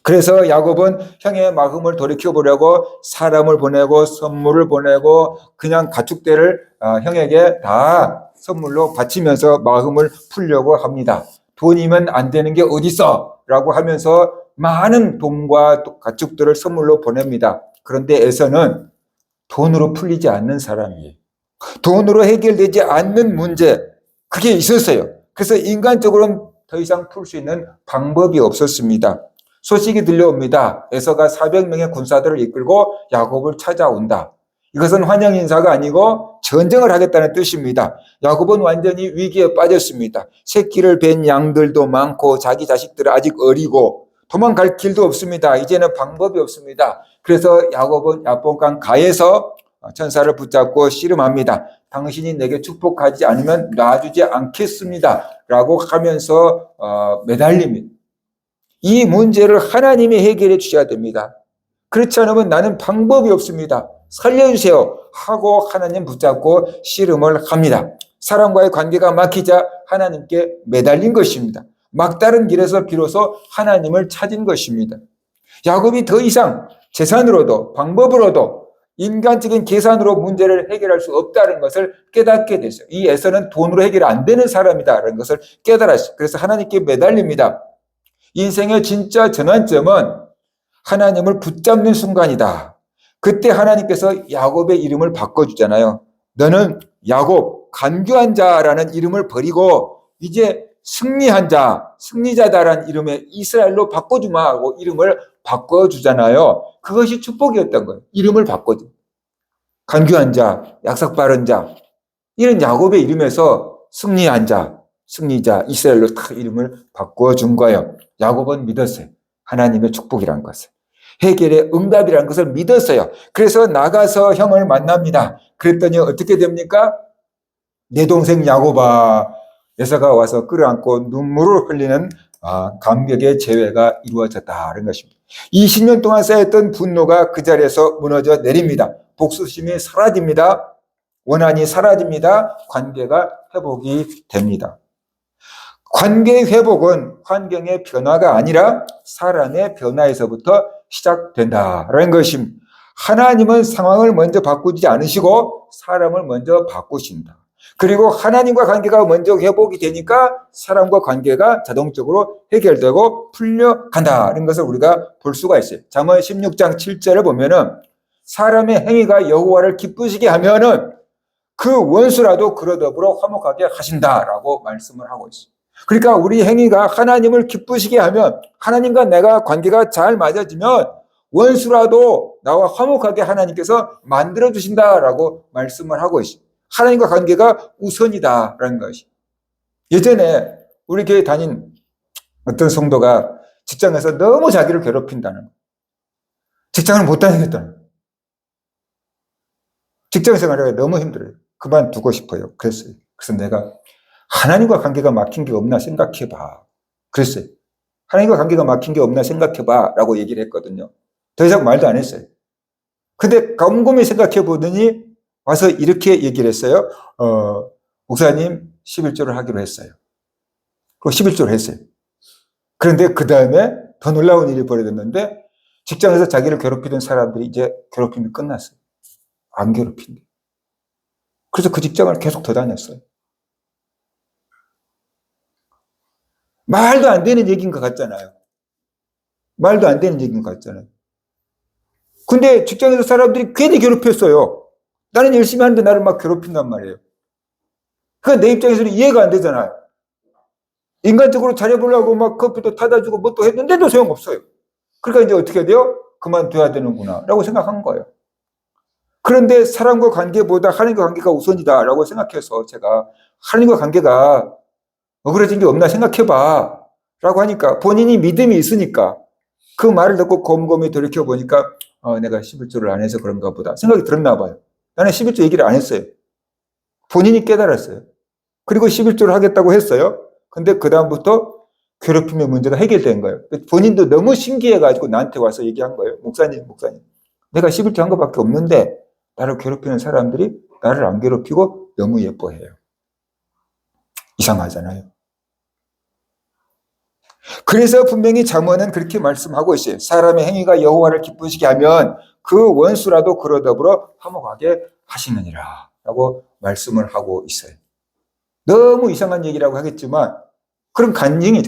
A: 그래서 야곱은 형의 마음을 돌이켜보려고 사람을 보내고 선물을 보내고 그냥 가축들을 형에게 다 선물로 바치면서 마음을 풀려고 합니다. 돈이면 안 되는 게 어딨어? 라고 하면서 많은 돈과 가축들을 선물로 보냅니다. 그런데 에서는 돈으로 풀리지 않는 사람이에요. 돈으로 해결되지 않는 문제, 그게 있었어요. 그래서 인간적으로는 더 이상 풀 수 있는 방법이 없었습니다. 소식이 들려옵니다. 에서가 400명의 군사들을 이끌고 야곱을 찾아온다. 이것은 환영 인사가 아니고 전쟁을 하겠다는 뜻입니다. 야곱은 완전히 위기에 빠졌습니다. 새끼를 뵌 양들도 많고 자기 자식들은 아직 어리고 도망갈 길도 없습니다. 이제는 방법이 없습니다. 그래서 야곱은 야복강 가에서 천사를 붙잡고 씨름합니다. 당신이 내게 축복하지 않으면 놔주지 않겠습니다. 라고 하면서 매달립니다. 이 문제를 하나님이 해결해 주셔야 됩니다. 그렇지 않으면 나는 방법이 없습니다. 살려주세요 하고 하나님 붙잡고 씨름을 합니다. 사람과의 관계가 막히자 하나님께 매달린 것입니다. 막다른 길에서 비로소 하나님을 찾은 것입니다. 야곱이 더 이상 재산으로도 방법으로도 인간적인 계산으로 문제를 해결할 수 없다는 것을 깨닫게 됐어요. 이 에서는 돈으로 해결 안 되는 사람이다라는 것을 깨달았어요. 그래서 하나님께 매달립니다. 인생의 진짜 전환점은 하나님을 붙잡는 순간이다. 그때 하나님께서 야곱의 이름을 바꿔주잖아요. 너는 야곱, 간교한 자라는 이름을 버리고 이제 승리한 자, 승리자다라는 이름의 이스라엘로 바꿔주마 하고 이름을 바꿔주잖아요. 그것이 축복이었던 거예요. 이름을 바꿔줘. 간교한 자, 약속 바른 자, 이런 야곱의 이름에서 승리한 자, 승리자, 이스라엘로 다 이름을 바꿔준 거예요. 야곱은 믿었어요. 하나님의 축복이라는 것을. 해결의 응답이라는 것을 믿었어요. 그래서 나가서 형을 만납니다. 그랬더니 어떻게 됩니까? 내 동생 야곱아, 에서가 와서 끌어안고 눈물을 흘리는 감격의 재회가 이루어졌다는 것입니다. 20년 동안 쌓였던 분노가 그 자리에서 무너져 내립니다. 복수심이 사라집니다. 원한이 사라집니다. 관계가 회복이 됩니다. 관계의 회복은 환경의 변화가 아니라 사람의 변화에서부터 시작된다라는 것입니다. 하나님은 상황을 먼저 바꾸지 않으시고 사람을 먼저 바꾸신다. 그리고 하나님과 관계가 먼저 회복이 되니까 사람과 관계가 자동적으로 해결되고 풀려간다는 것을 우리가 볼 수가 있어요. 잠언 16장 7절을 보면은 사람의 행위가 여호와를 기쁘시게 하면은 그 원수라도 그로 더불어 화목하게 하신다라고 말씀을 하고 있어요. 그러니까 우리 행위가 하나님을 기쁘시게 하면 하나님과 내가 관계가 잘 맞아지면 원수라도 나와 화목하게 하나님께서 만들어주신다라고 말씀을 하고 있어요. 하나님과 관계가 우선이다라는 것이. 예전에 우리 교회 다닌 어떤 성도가 직장에서 너무 자기를 괴롭힌다는 거예요. 직장을 못 다니겠다는 거예요. 직장 생활이 너무 힘들어요. 그만두고 싶어요. 그랬어요. 그래서 내가 하나님과 관계가 막힌 게 없나 생각해봐. 그랬어요. 하나님과 관계가 막힌 게 없나 생각해봐 라고 얘기를 했거든요. 더 이상 말도 안 했어요. 근데 곰곰이 생각해 보더니 와서 이렇게 얘기를 했어요. 목사님 11조를 하기로 했어요. 그리고 11조를 했어요. 그런데 그 다음에 더 놀라운 일이 벌어졌는데 직장에서 자기를 괴롭히던 사람들이 이제 괴롭힘이 끝났어요. 안 괴롭힌대. 그래서 그 직장을 계속 더 다녔어요. 말도 안 되는 얘기인 것 같잖아요. 말도 안 되는 얘기인 것 같잖아요. 근데 직장에서 사람들이 괜히 괴롭혔어요. 나는 열심히 하는데 나를 막 괴롭힌단 말이에요. 그러니까 내 입장에서는 이해가 안 되잖아요. 인간적으로 잘해보려고 막 커피도 타다 주고 뭐 또 했는데도 소용없어요. 그러니까 이제 어떻게 돼요? 그만둬야 되는구나 라고 생각한 거예요. 그런데 사람과 관계보다 하나님과 관계가 우선이다 라고 생각해서 제가 하나님과 관계가 어그러진 게 없나 생각해봐 라고 하니까 본인이 믿음이 있으니까 그 말을 듣고 곰곰이 돌이켜보니까 내가 11조를 안 해서 그런가 보다 생각이 들었나 봐요. 나는 11조 얘기를 안 했어요. 본인이 깨달았어요. 그리고 11조를 하겠다고 했어요. 근데 그 다음부터 괴롭힘의 문제가 해결된 거예요. 본인도 너무 신기해가지고 나한테 와서 얘기한 거예요. 목사님. 내가 11조 한 것밖에 없는데 나를 괴롭히는 사람들이 나를 안 괴롭히고 너무 예뻐해요. 이상하잖아요. 그래서 분명히 잠언은 그렇게 말씀하고 있어요. 사람의 행위가 여호와를 기쁘시게 하면 그 원수라도 그로 더불어 화목하게 하시느니라 라고 말씀을 하고 있어요. 너무 이상한 얘기라고 하겠지만 그런 간증이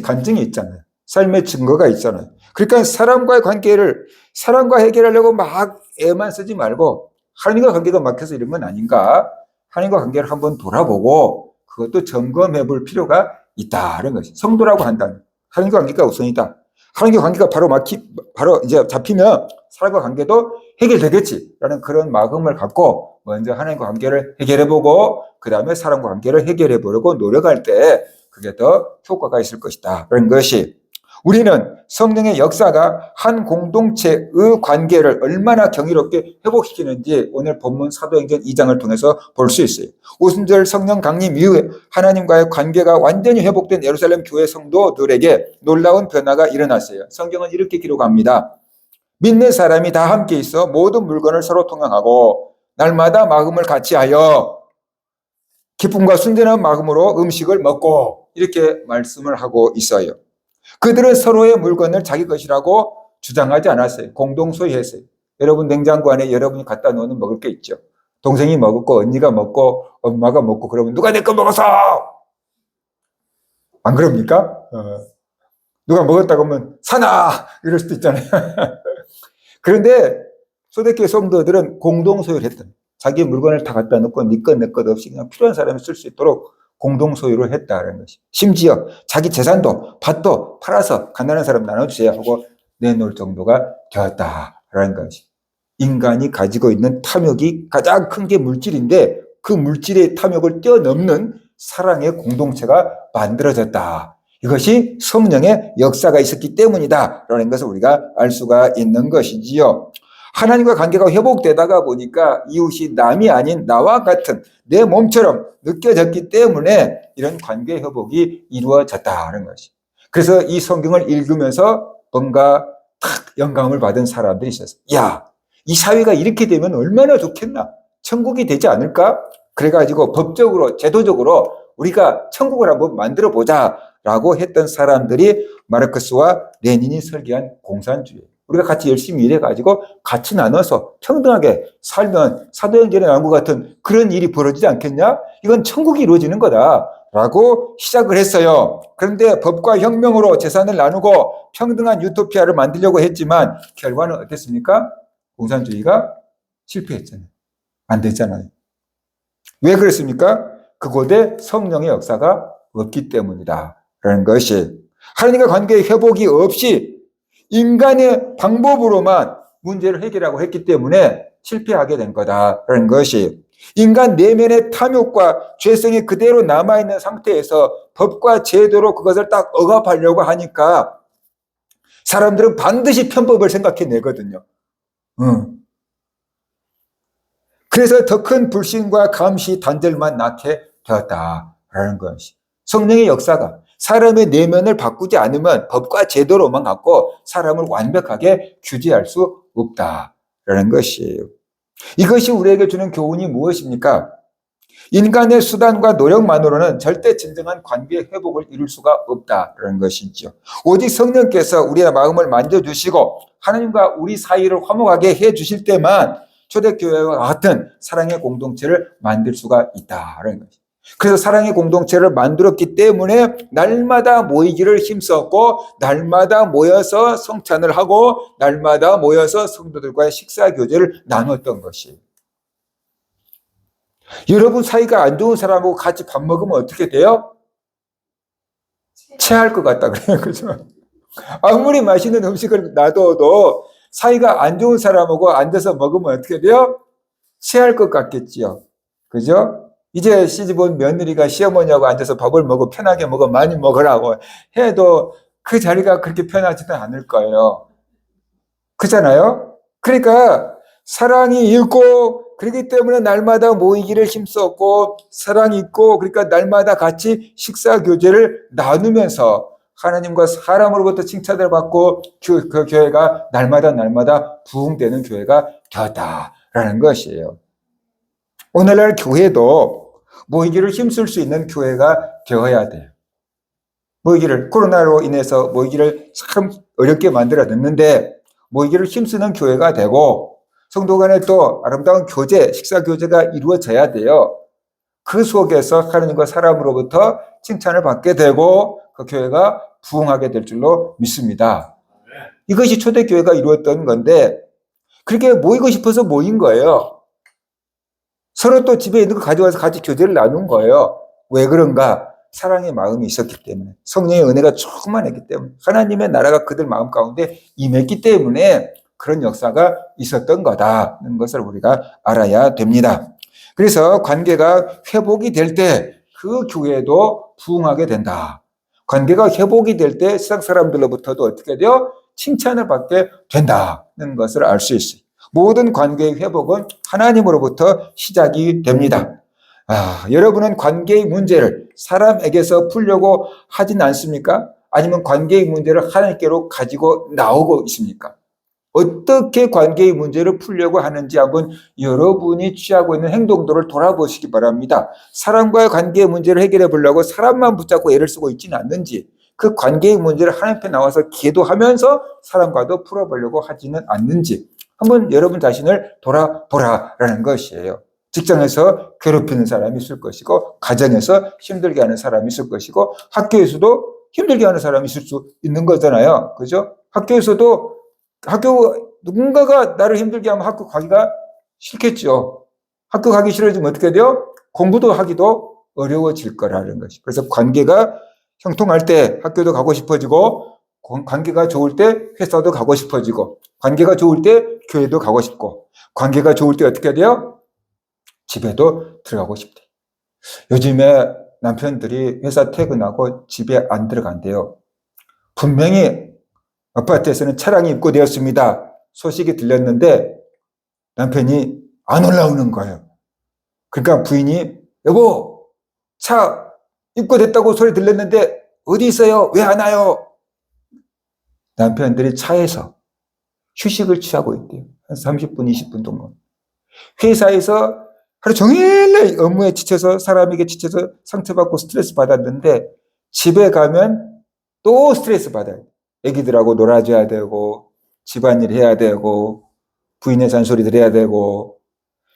A: 있잖아요. 삶의 증거가 있잖아요. 그러니까 사람과의 관계를 사람과 해결하려고 막 애만 쓰지 말고 하나님과 관계가 막혀서 이런 건 아닌가 하나님과 관계를 한번 돌아보고 그것도 점검해 볼 필요가 있다는 것이 성도라고 한다면 하나님과 관계가 우선이다. 하나님과 관계가 바로 이제 잡히면 사람과 관계도 해결되겠지라는 그런 마음을 갖고 먼저 하나님과 관계를 해결해보고 그 다음에 사람과 관계를 해결해보려고 노력할 때 그게 더 효과가 있을 것이다. 그런 것이 우리는 성령의 역사가 한 공동체의 관계를 얼마나 경이롭게 회복시키는지 오늘 본문 사도행전 2장을 통해서 볼 수 있어요. 오순절 성령 강림 이후에 하나님과의 관계가 완전히 회복된 예루살렘 교회 성도들에게 놀라운 변화가 일어났어요. 성경은 이렇게 기록합니다. 믿는 사람이 다 함께 있어 모든 물건을 서로 통용하고 날마다 마음을 같이하여 기쁨과 순전한 마음으로 음식을 먹고 이렇게 말씀을 하고 있어요. 그들은 서로의 물건을 자기 것이라고 주장하지 않았어요. 공동 소유했어요. 여러분 냉장고 안에 여러분이 갖다 놓는 먹을 게 있죠. 동생이 먹고 언니가 먹고 엄마가 먹고 그러면 누가 내 거 먹었어? 안 그럽니까? 누가 먹었다고 하면 사나! 이럴 수도 있잖아요. 그런데 초대교회 성도들은 공동 소유를 했던 자기 물건을 다 갖다 놓고 네 것 내 것 없이 그냥 필요한 사람이 쓸 수 있도록 공동 소유를 했다는 것이. 심지어 자기 재산도 밭도 팔아서 가난한 사람 나눠주세요 하고 내놓을 정도가 되었다라는 것이. 인간이 가지고 있는 탐욕이 가장 큰 게 물질인데 그 물질의 탐욕을 뛰어넘는 사랑의 공동체가 만들어졌다. 이것이 성령의 역사가 있었기 때문이다라는 것을 우리가 알 수가 있는 것이지요. 하나님과 관계가 회복되다가 보니까 이웃이 남이 아닌 나와 같은 내 몸처럼 느껴졌기 때문에 이런 관계 회복이 이루어졌다는 것이. 그래서 이 성경을 읽으면서 뭔가 탁 영감을 받은 사람들이 있었어요. 야, 이 사회가 이렇게 되면 얼마나 좋겠나? 천국이 되지 않을까? 그래가지고 법적으로 제도적으로 우리가 천국을 한번 만들어 보자라고 했던 사람들이 마르크스와 레닌이 설계한 공산주의. 우리가 같이 열심히 일해가지고 같이 나눠서 평등하게 살면 사도행전에 나온 것 같은 그런 일이 벌어지지 않겠냐? 이건 천국이 이루어지는 거다라고 시작을 했어요. 그런데 법과 혁명으로 재산을 나누고 평등한 유토피아를 만들려고 했지만 결과는 어땠습니까? 공산주의가 실패했잖아요. 안 됐잖아요. 왜 그랬습니까? 그곳에 성령의 역사가 없기 때문이다 라는 것이. 하나님과 관계의 회복이 없이 인간의 방법으로만 문제를 해결하고 했기 때문에 실패하게 된 거다라는 것이. 인간 내면의 탐욕과 죄성이 그대로 남아있는 상태에서 법과 제도로 그것을 딱 억압하려고 하니까 사람들은 반드시 편법을 생각해내거든요. 그래서 더 큰 불신과 감시, 단절만 낳게 되었다라는 것이. 성령의 역사가 사람의 내면을 바꾸지 않으면 법과 제도로만 갖고 사람을 완벽하게 규제할 수 없다라는 것이에요. 이것이 우리에게 주는 교훈이 무엇입니까? 인간의 수단과 노력만으로는 절대 진정한 관계 회복을 이룰 수가 없다라는 것이죠. 오직 성령께서 우리의 마음을 만져주시고 하나님과 우리 사이를 화목하게 해주실 때만 초대교회와 같은 사랑의 공동체를 만들 수가 있다라는 것이죠. 그래서 사랑의 공동체를 만들었기 때문에 날마다 모이기를 힘썼고 날마다 모여서 성찬을 하고 날마다 모여서 성도들과의 식사 교제를 나눴던 것이에요. 여러분 사이가 안 좋은 사람하고 같이 밥 먹으면 어떻게 돼요? 체할 것 같다 그래요. 그죠? 아무리 맛있는 음식을 놔둬도 사이가 안 좋은 사람하고 앉아서 먹으면 어떻게 돼요? 체할 것 같겠지요. 그죠? 이제 시집온 며느리가 시어머니하고 앉아서 밥을 먹어 편하게 먹어 많이 먹으라고 해도 그 자리가 그렇게 편하지는 않을 거예요. 그렇잖아요? 그러니까 사랑이 있고 그렇기 때문에 날마다 모이기를 힘썼고 사랑이 있고 그러니까 날마다 같이 식사 교제를 나누면서 하나님과 사람으로부터 칭찬을 받고 그 교회가 날마다 부흥되는 교회가 되었다라는 것이에요. 오늘날 교회도 모이기를 힘쓸 수 있는 교회가 되어야 돼요. 코로나로 인해서 모이기를 참 어렵게 만들어냈는데 모이기를 힘쓰는 교회가 되고 성도 간에 또 아름다운 교제, 식사 교제가 이루어져야 돼요. 그 속에서 하나님과 사람으로부터 칭찬을 받게 되고 그 교회가 부흥하게 될 줄로 믿습니다. 이것이 초대교회가 이루었던 건데 그렇게 모이고 싶어서 모인 거예요. 서로 또 집에 있는 거 가져와서 같이 교제를 나눈 거예요. 왜 그런가? 사랑의 마음이 있었기 때문에, 성령의 은혜가 충만했기 때문에, 하나님의 나라가 그들 마음 가운데 임했기 때문에 그런 역사가 있었던 거다는 것을 우리가 알아야 됩니다. 그래서 관계가 회복이 될 때 그 교회도 부흥하게 된다. 관계가 회복이 될 때 세상 사람들로부터도 어떻게 돼요? 칭찬을 받게 된다는 것을 알 수 있어요. 모든 관계의 회복은 하나님으로부터 시작이 됩니다. 여러분은 관계의 문제를 사람에게서 풀려고 하진 않습니까? 아니면 관계의 문제를 하나님께로 가지고 나오고 있습니까? 어떻게 관계의 문제를 풀려고 하는지 한번 여러분이 취하고 있는 행동들을 돌아보시기 바랍니다. 사람과의 관계의 문제를 해결해 보려고 사람만 붙잡고 애를 쓰고 있지는 않는지, 그 관계의 문제를 하나님 앞에 나와서 기도하면서 사람과도 풀어보려고 하지는 않는지 한번 여러분 자신을 돌아보라라는 것이에요. 직장에서 괴롭히는 사람이 있을 것이고, 가정에서 힘들게 하는 사람이 있을 것이고, 학교에서도 힘들게 하는 사람이 있을 수 있는 거잖아요. 그죠? 학교에서도 누군가가 나를 힘들게 하면 학교 가기가 싫겠죠. 학교 가기 싫어지면 어떻게 돼요? 공부도 하기도 어려워질 거라는 것이. 그래서 관계가 형통할 때 학교도 가고 싶어지고, 관계가 좋을 때 회사도 가고 싶어지고, 관계가 좋을 때 교회도 가고 싶고, 관계가 좋을 때 어떻게 돼요? 집에도 들어가고 싶대. 요즘에 남편들이 회사 퇴근하고 집에 안 들어간대요. 분명히 아파트에서는 차량이 입고되었습니다. 소식이 들렸는데 남편이 안 올라오는 거예요. 그러니까 부인이 여보, 차 입고됐다고 소리 들렸는데 어디 있어요? 왜 안 와요? 남편들이 차에서 휴식을 취하고 있대요. 한 30분, 20분 동안. 회사에서 하루 종일 업무에 지쳐서, 사람에게 지쳐서 상처받고 스트레스 받았는데 집에 가면 또 스트레스 받아요. 애기들하고 놀아줘야 되고, 집안일 해야 되고, 부인의 잔소리들 해야 되고.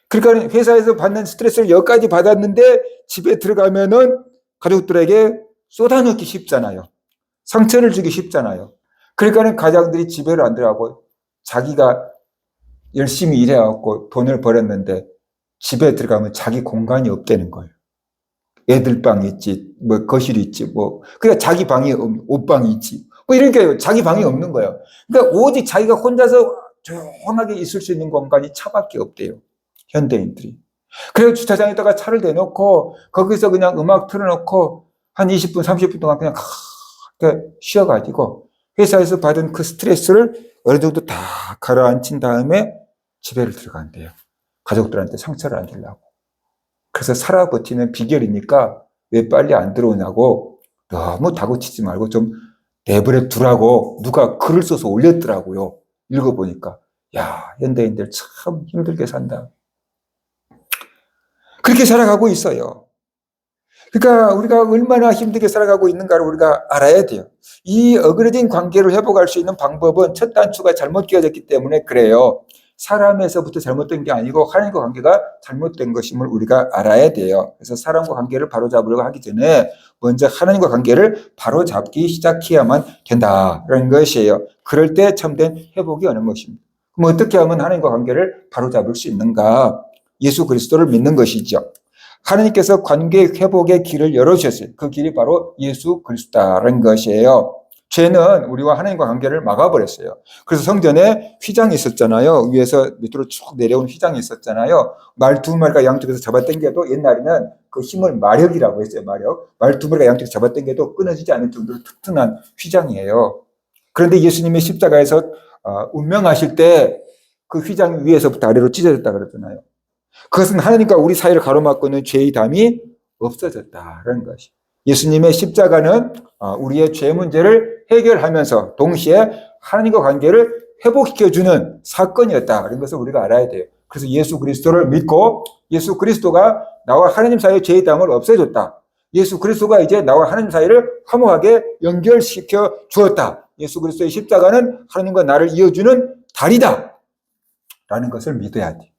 A: 그러니까 회사에서 받는 스트레스를 여기까지 받았는데 집에 들어가면은 가족들에게 쏟아넣기 쉽잖아요. 상처를 주기 쉽잖아요. 그러니까 가장들이 집에를 안 들어가고 자기가 열심히 일해갖고 돈을 벌었는데 집에 들어가면 자기 공간이 없다는 거예요. 애들 방이 있지, 뭐 거실이 있지, 뭐 그러니까 자기 방이 옷방이 있지, 뭐 이렇게 자기 방이 없는 거예요. 그러니까 오직 자기가 혼자서 조용하게 있을 수 있는 공간이 차밖에 없대요. 현대인들이. 그래서 주차장에다가 차를 대놓고 거기서 그냥 음악 틀어놓고 한 20분, 30분 동안 그냥 쉬어가지고 회사에서 받은 그 스트레스를 어느 정도 다 가라앉힌 다음에 집에를 들어간대요. 가족들한테 상처를 안 주려고. 그래서 살아 버티는 비결이니까 왜 빨리 안 들어오냐고 너무 다그치지 말고 좀 내버려 두라고 누가 글을 써서 올렸더라고요. 읽어보니까. 야, 현대인들 참 힘들게 산다. 그렇게 살아가고 있어요. 그러니까 우리가 얼마나 힘들게 살아가고 있는가를 우리가 알아야 돼요. 이 어그러진 관계를 회복할 수 있는 방법은 첫 단추가 잘못 끼워졌기 때문에 그래요. 사람에서부터 잘못된 게 아니고 하나님과 관계가 잘못된 것임을 우리가 알아야 돼요. 그래서 사람과 관계를 바로잡으려고 하기 전에 먼저 하나님과 관계를 바로잡기 시작해야만 된다는 것이에요. 그럴 때 참된 회복이 오는 것입니다. 그럼 어떻게 하면 하나님과 관계를 바로잡을 수 있는가? 예수 그리스도를 믿는 것이죠. 하나님께서 관계 회복의 길을 열어주셨어요. 그 길이 바로 예수 그리스도라는 것이에요. 죄는 우리와 하나님과 관계를 막아버렸어요. 그래서 성전에 휘장이 있었잖아요. 위에서 밑으로 쭉 내려온 휘장이 있었잖아요. 말 두 마리가 양쪽에서 잡아당겨도 옛날에는 그 힘을 마력이라고 했어요. 마력. 말 두 마리가 양쪽에서 잡아당겨도 끊어지지 않을 정도로 튼튼한 휘장이에요. 그런데 예수님이 십자가에서 운명하실 때 그 휘장 위에서부터 아래로 찢어졌다 그랬잖아요. 그것은 하나님과 우리 사이를 가로막고 있는 죄의 담이 없어졌다는 것이. 예수님의 십자가는 우리의 죄 문제를 해결하면서 동시에 하나님과 관계를 회복시켜주는 사건이었다는 것을 우리가 알아야 돼요. 그래서 예수 그리스도를 믿고 예수 그리스도가 나와 하나님 사이의 죄의 담을 없애줬다. 예수 그리스도가 이제 나와 하나님 사이를 화목하게 연결시켜 주었다. 예수 그리스도의 십자가는 하나님과 나를 이어주는 다리다. 라는 것을 믿어야 돼.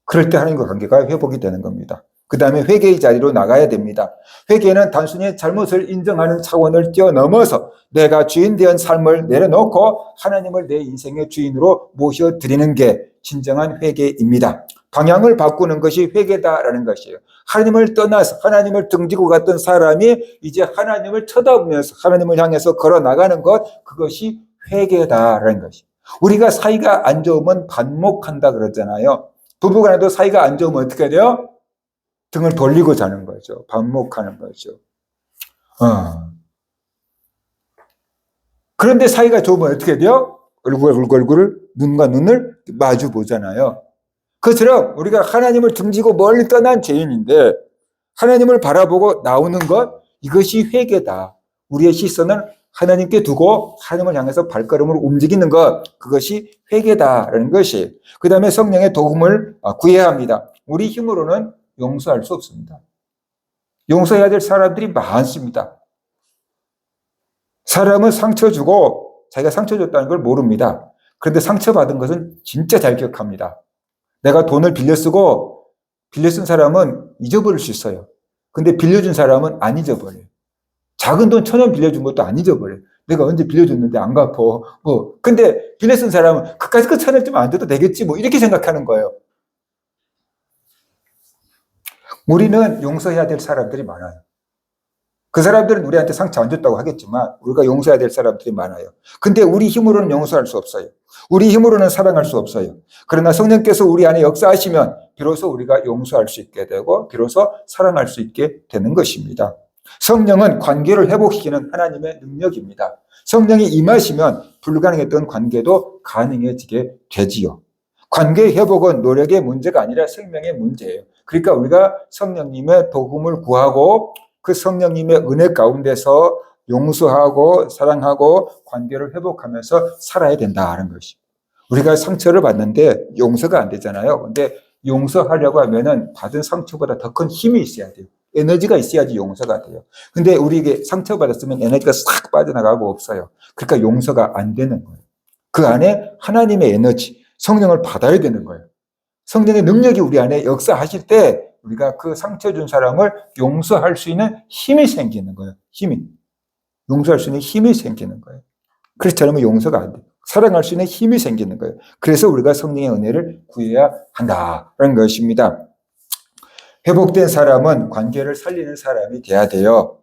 A: 그럴 때 하나님과 관계가 회복이 되는 겁니다. 그 다음에 회개의 자리로 나가야 됩니다. 회개는 단순히 잘못을 인정하는 차원을 뛰어넘어서 내가 주인 된 삶을 내려놓고 하나님을 내 인생의 주인으로 모셔드리는 게 진정한 회개입니다. 방향을 바꾸는 것이 회개다라는 것이에요. 하나님을 떠나서 하나님을 등지고 갔던 사람이 이제 하나님을 쳐다보면서 하나님을 향해서 걸어 나가는 것, 그것이 회개다라는 것이에요. 우리가 사이가 안 좋으면 반목한다 그러잖아요. 부부간에도 사이가 안 좋으면 어떻게 돼요? 등을 돌리고 자는 거죠. 반목하는 거죠. 그런데 사이가 좋으면 어떻게 돼요? 얼굴을 눈과 눈을 마주 보잖아요. 그처럼 우리가 하나님을 등지고 멀리 떠난 죄인인데 하나님을 바라보고 나오는 것, 이것이 회개다. 우리의 시선을 하나님께 두고 하나님을 향해서 발걸음으로 움직이는 것, 그것이 회개다라는 것이. 그 다음에 성령의 도움을 구해야 합니다. 우리 힘으로는 용서할 수 없습니다. 용서해야 될 사람들이 많습니다. 사람은 상처 주고 자기가 상처 줬다는 걸 모릅니다. 그런데 상처받은 것은 진짜 잘 기억합니다. 내가 돈을 빌려 쓰고 빌려 쓴 사람은 잊어버릴 수 있어요. 근데 빌려준 사람은 안 잊어버려요. 작은 돈 1,000원 빌려준 것도 안 잊어버려요. 내가 언제 빌려줬는데 안 갚어. 근데 빌려 쓴 사람은 그까짓 거 1,000원 좀 안 줘도 되겠지. 이렇게 생각하는 거예요. 우리는 용서해야 될 사람들이 많아요. 그 사람들은 우리한테 상처 안 줬다고 하겠지만 우리가 용서해야 될 사람들이 많아요. 근데 우리 힘으로는 용서할 수 없어요. 우리 힘으로는 사랑할 수 없어요. 그러나 성령께서 우리 안에 역사하시면 비로소 우리가 용서할 수 있게 되고 비로소 사랑할 수 있게 되는 것입니다. 성령은 관계를 회복시키는 하나님의 능력입니다. 성령이 임하시면 불가능했던 관계도 가능해지게 되지요. 관계 회복은 노력의 문제가 아니라 생명의 문제예요. 그러니까 우리가 성령님의 도움을 구하고 그 성령님의 은혜 가운데서 용서하고 사랑하고 관계를 회복하면서 살아야 된다는 것이. 우리가 상처를 받는데 용서가 안 되잖아요. 근데 용서하려고 하면은 받은 상처보다 더 큰 힘이 있어야 돼요. 에너지가 있어야지 용서가 돼요. 근데 우리에게 상처받았으면 에너지가 싹 빠져나가고 없어요. 그러니까 용서가 안 되는 거예요. 그 안에 하나님의 에너지, 성령을 받아야 되는 거예요. 성령의 능력이 우리 안에 역사하실 때 우리가 그 상처 준 사람을 용서할 수 있는 힘이 생기는 거예요. 힘이. 용서할 수 있는 힘이 생기는 거예요. 그렇지 않으면 용서가 안 돼요. 사랑할 수 있는 힘이 생기는 거예요. 그래서 우리가 성령의 은혜를 구해야 한다는 것입니다. 회복된 사람은 관계를 살리는 사람이 돼야 돼요.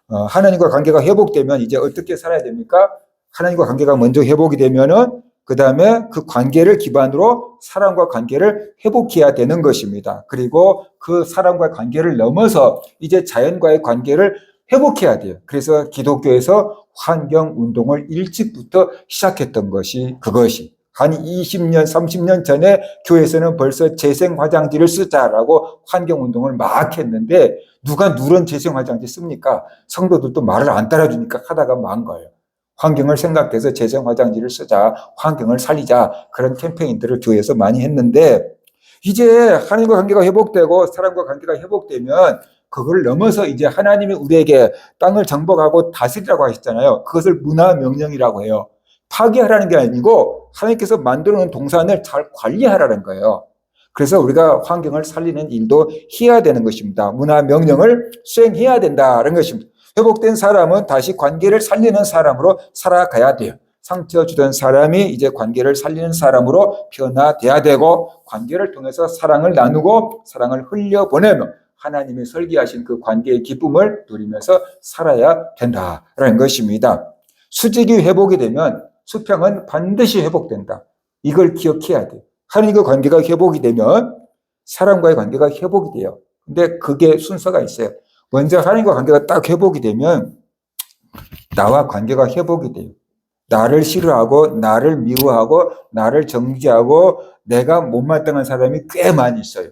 A: 하나님과 관계가 회복되면 이제 어떻게 살아야 됩니까? 하나님과 관계가 먼저 회복이 되면은 그 다음에 그 관계를 기반으로 사람과 관계를 회복해야 되는 것입니다. 그리고 그 사람과의 관계를 넘어서 이제 자연과의 관계를 회복해야 돼요. 그래서 기독교에서 환경운동을 일찍부터 시작했던 것이 그것이. 한 20년, 30년 전에 교회에서는 벌써 재생화장지를 쓰자라고 환경운동을 막 했는데 누가 누런 재생화장지 씁니까? 성도들도 말을 안 따라주니까 하다가 망한 거예요. 환경을 생각해서 재생화장지를 쓰자, 환경을 살리자, 그런 캠페인들을 교회에서 많이 했는데 이제 하나님과 관계가 회복되고 사람과 관계가 회복되면 그걸 넘어서 이제 하나님이 우리에게 땅을 정복하고 다스리라고 하셨잖아요. 그것을 문화명령이라고 해요. 파괴하라는 게 아니고 하나님께서 만들어 놓은 동산을 잘 관리하라는 거예요. 그래서 우리가 환경을 살리는 일도 해야 되는 것입니다. 문화명령을 수행해야 된다는 것입니다. 회복된 사람은 다시 관계를 살리는 사람으로 살아가야 돼요. 상처 주던 사람이 이제 관계를 살리는 사람으로 변화돼야 되고 관계를 통해서 사랑을 나누고 사랑을 흘려보내며 하나님이 설계하신 그 관계의 기쁨을 누리면서 살아야 된다라는 것입니다. 수직이 회복이 되면 수평은 반드시 회복된다. 이걸 기억해야 돼요. 하나님과 관계가 회복이 되면 사람과의 관계가 회복이 돼요. 근데 그게 순서가 있어요. 먼저 하나님과 관계가 딱 회복이 되면 나와 관계가 회복이 돼요. 나를 싫어하고 나를 미워하고 나를 정죄하고 내가 못마땅한 사람이 꽤 많이 있어요.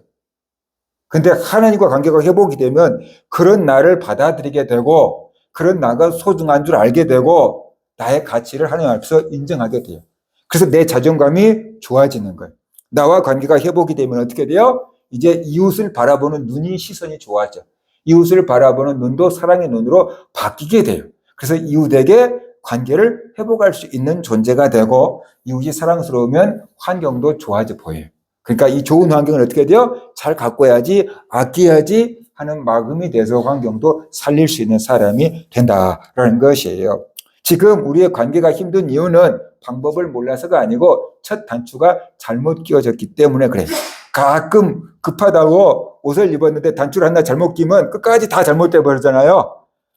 A: 근데 하나님과 관계가 회복이 되면 그런 나를 받아들이게 되고 그런 나가 소중한 줄 알게 되고 나의 가치를 하나님 앞에서 인정하게 돼요. 그래서 내 자존감이 좋아지는 거예요. 나와 관계가 회복이 되면 어떻게 돼요? 이제 이웃을 바라보는 눈이 시선이 좋아져. 이웃을 바라보는 눈도 사랑의 눈으로 바뀌게 돼요. 그래서 이웃에게 관계를 회복할 수 있는 존재가 되고 이웃이 사랑스러우면 환경도 좋아져 보여요. 그러니까 이 좋은 환경을 어떻게 돼요? 잘 가꿔야지, 아껴야지 하는 마음이 돼서 환경도 살릴 수 있는 사람이 된다라는 것이에요. 지금 우리의 관계가 힘든 이유는 방법을 몰라서가 아니고 첫 단추가 잘못 끼워졌기 때문에 그래요. 가끔 급하다고 옷을 입었는데 단추를 하나 잘못 끼면 끝까지 다 잘못돼 버리잖아요.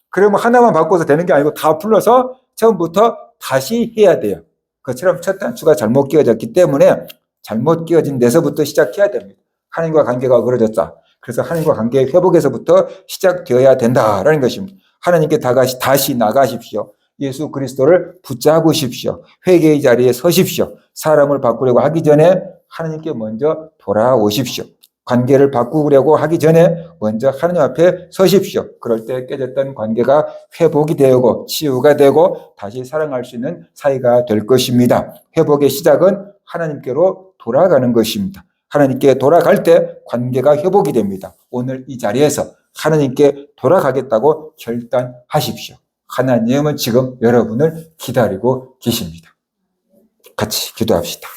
A: 그러면 하나만 바꿔서 되는 게 아니고 다 풀러서 처음부터 다시 해야 돼요. 그처럼 첫 단추가 잘못 끼워졌기 때문에 잘못 끼워진 데서부터 시작해야 됩니다. 하나님과 관계가 그러졌다. 그래서 하나님과 관계의 회복에서부터 시작되어야 된다라는 것입니다. 하나님께 다시 나가십시오. 예수 그리스도를 붙잡으십시오. 회개의 자리에 서십시오. 사람을 바꾸려고 하기 전에 하나님께 먼저 돌아오십시오. 관계를 바꾸려고 하기 전에 먼저 하나님 앞에 서십시오. 그럴 때 깨졌던 관계가 회복이 되고 치유가 되고 다시 사랑할 수 있는 사이가 될 것입니다. 회복의 시작은 하나님께로 돌아가는 것입니다. 하나님께 돌아갈 때 관계가 회복이 됩니다. 오늘 이 자리에서 하나님께 돌아가겠다고 결단하십시오. 하나님은 지금 여러분을 기다리고 계십니다. 같이 기도합시다.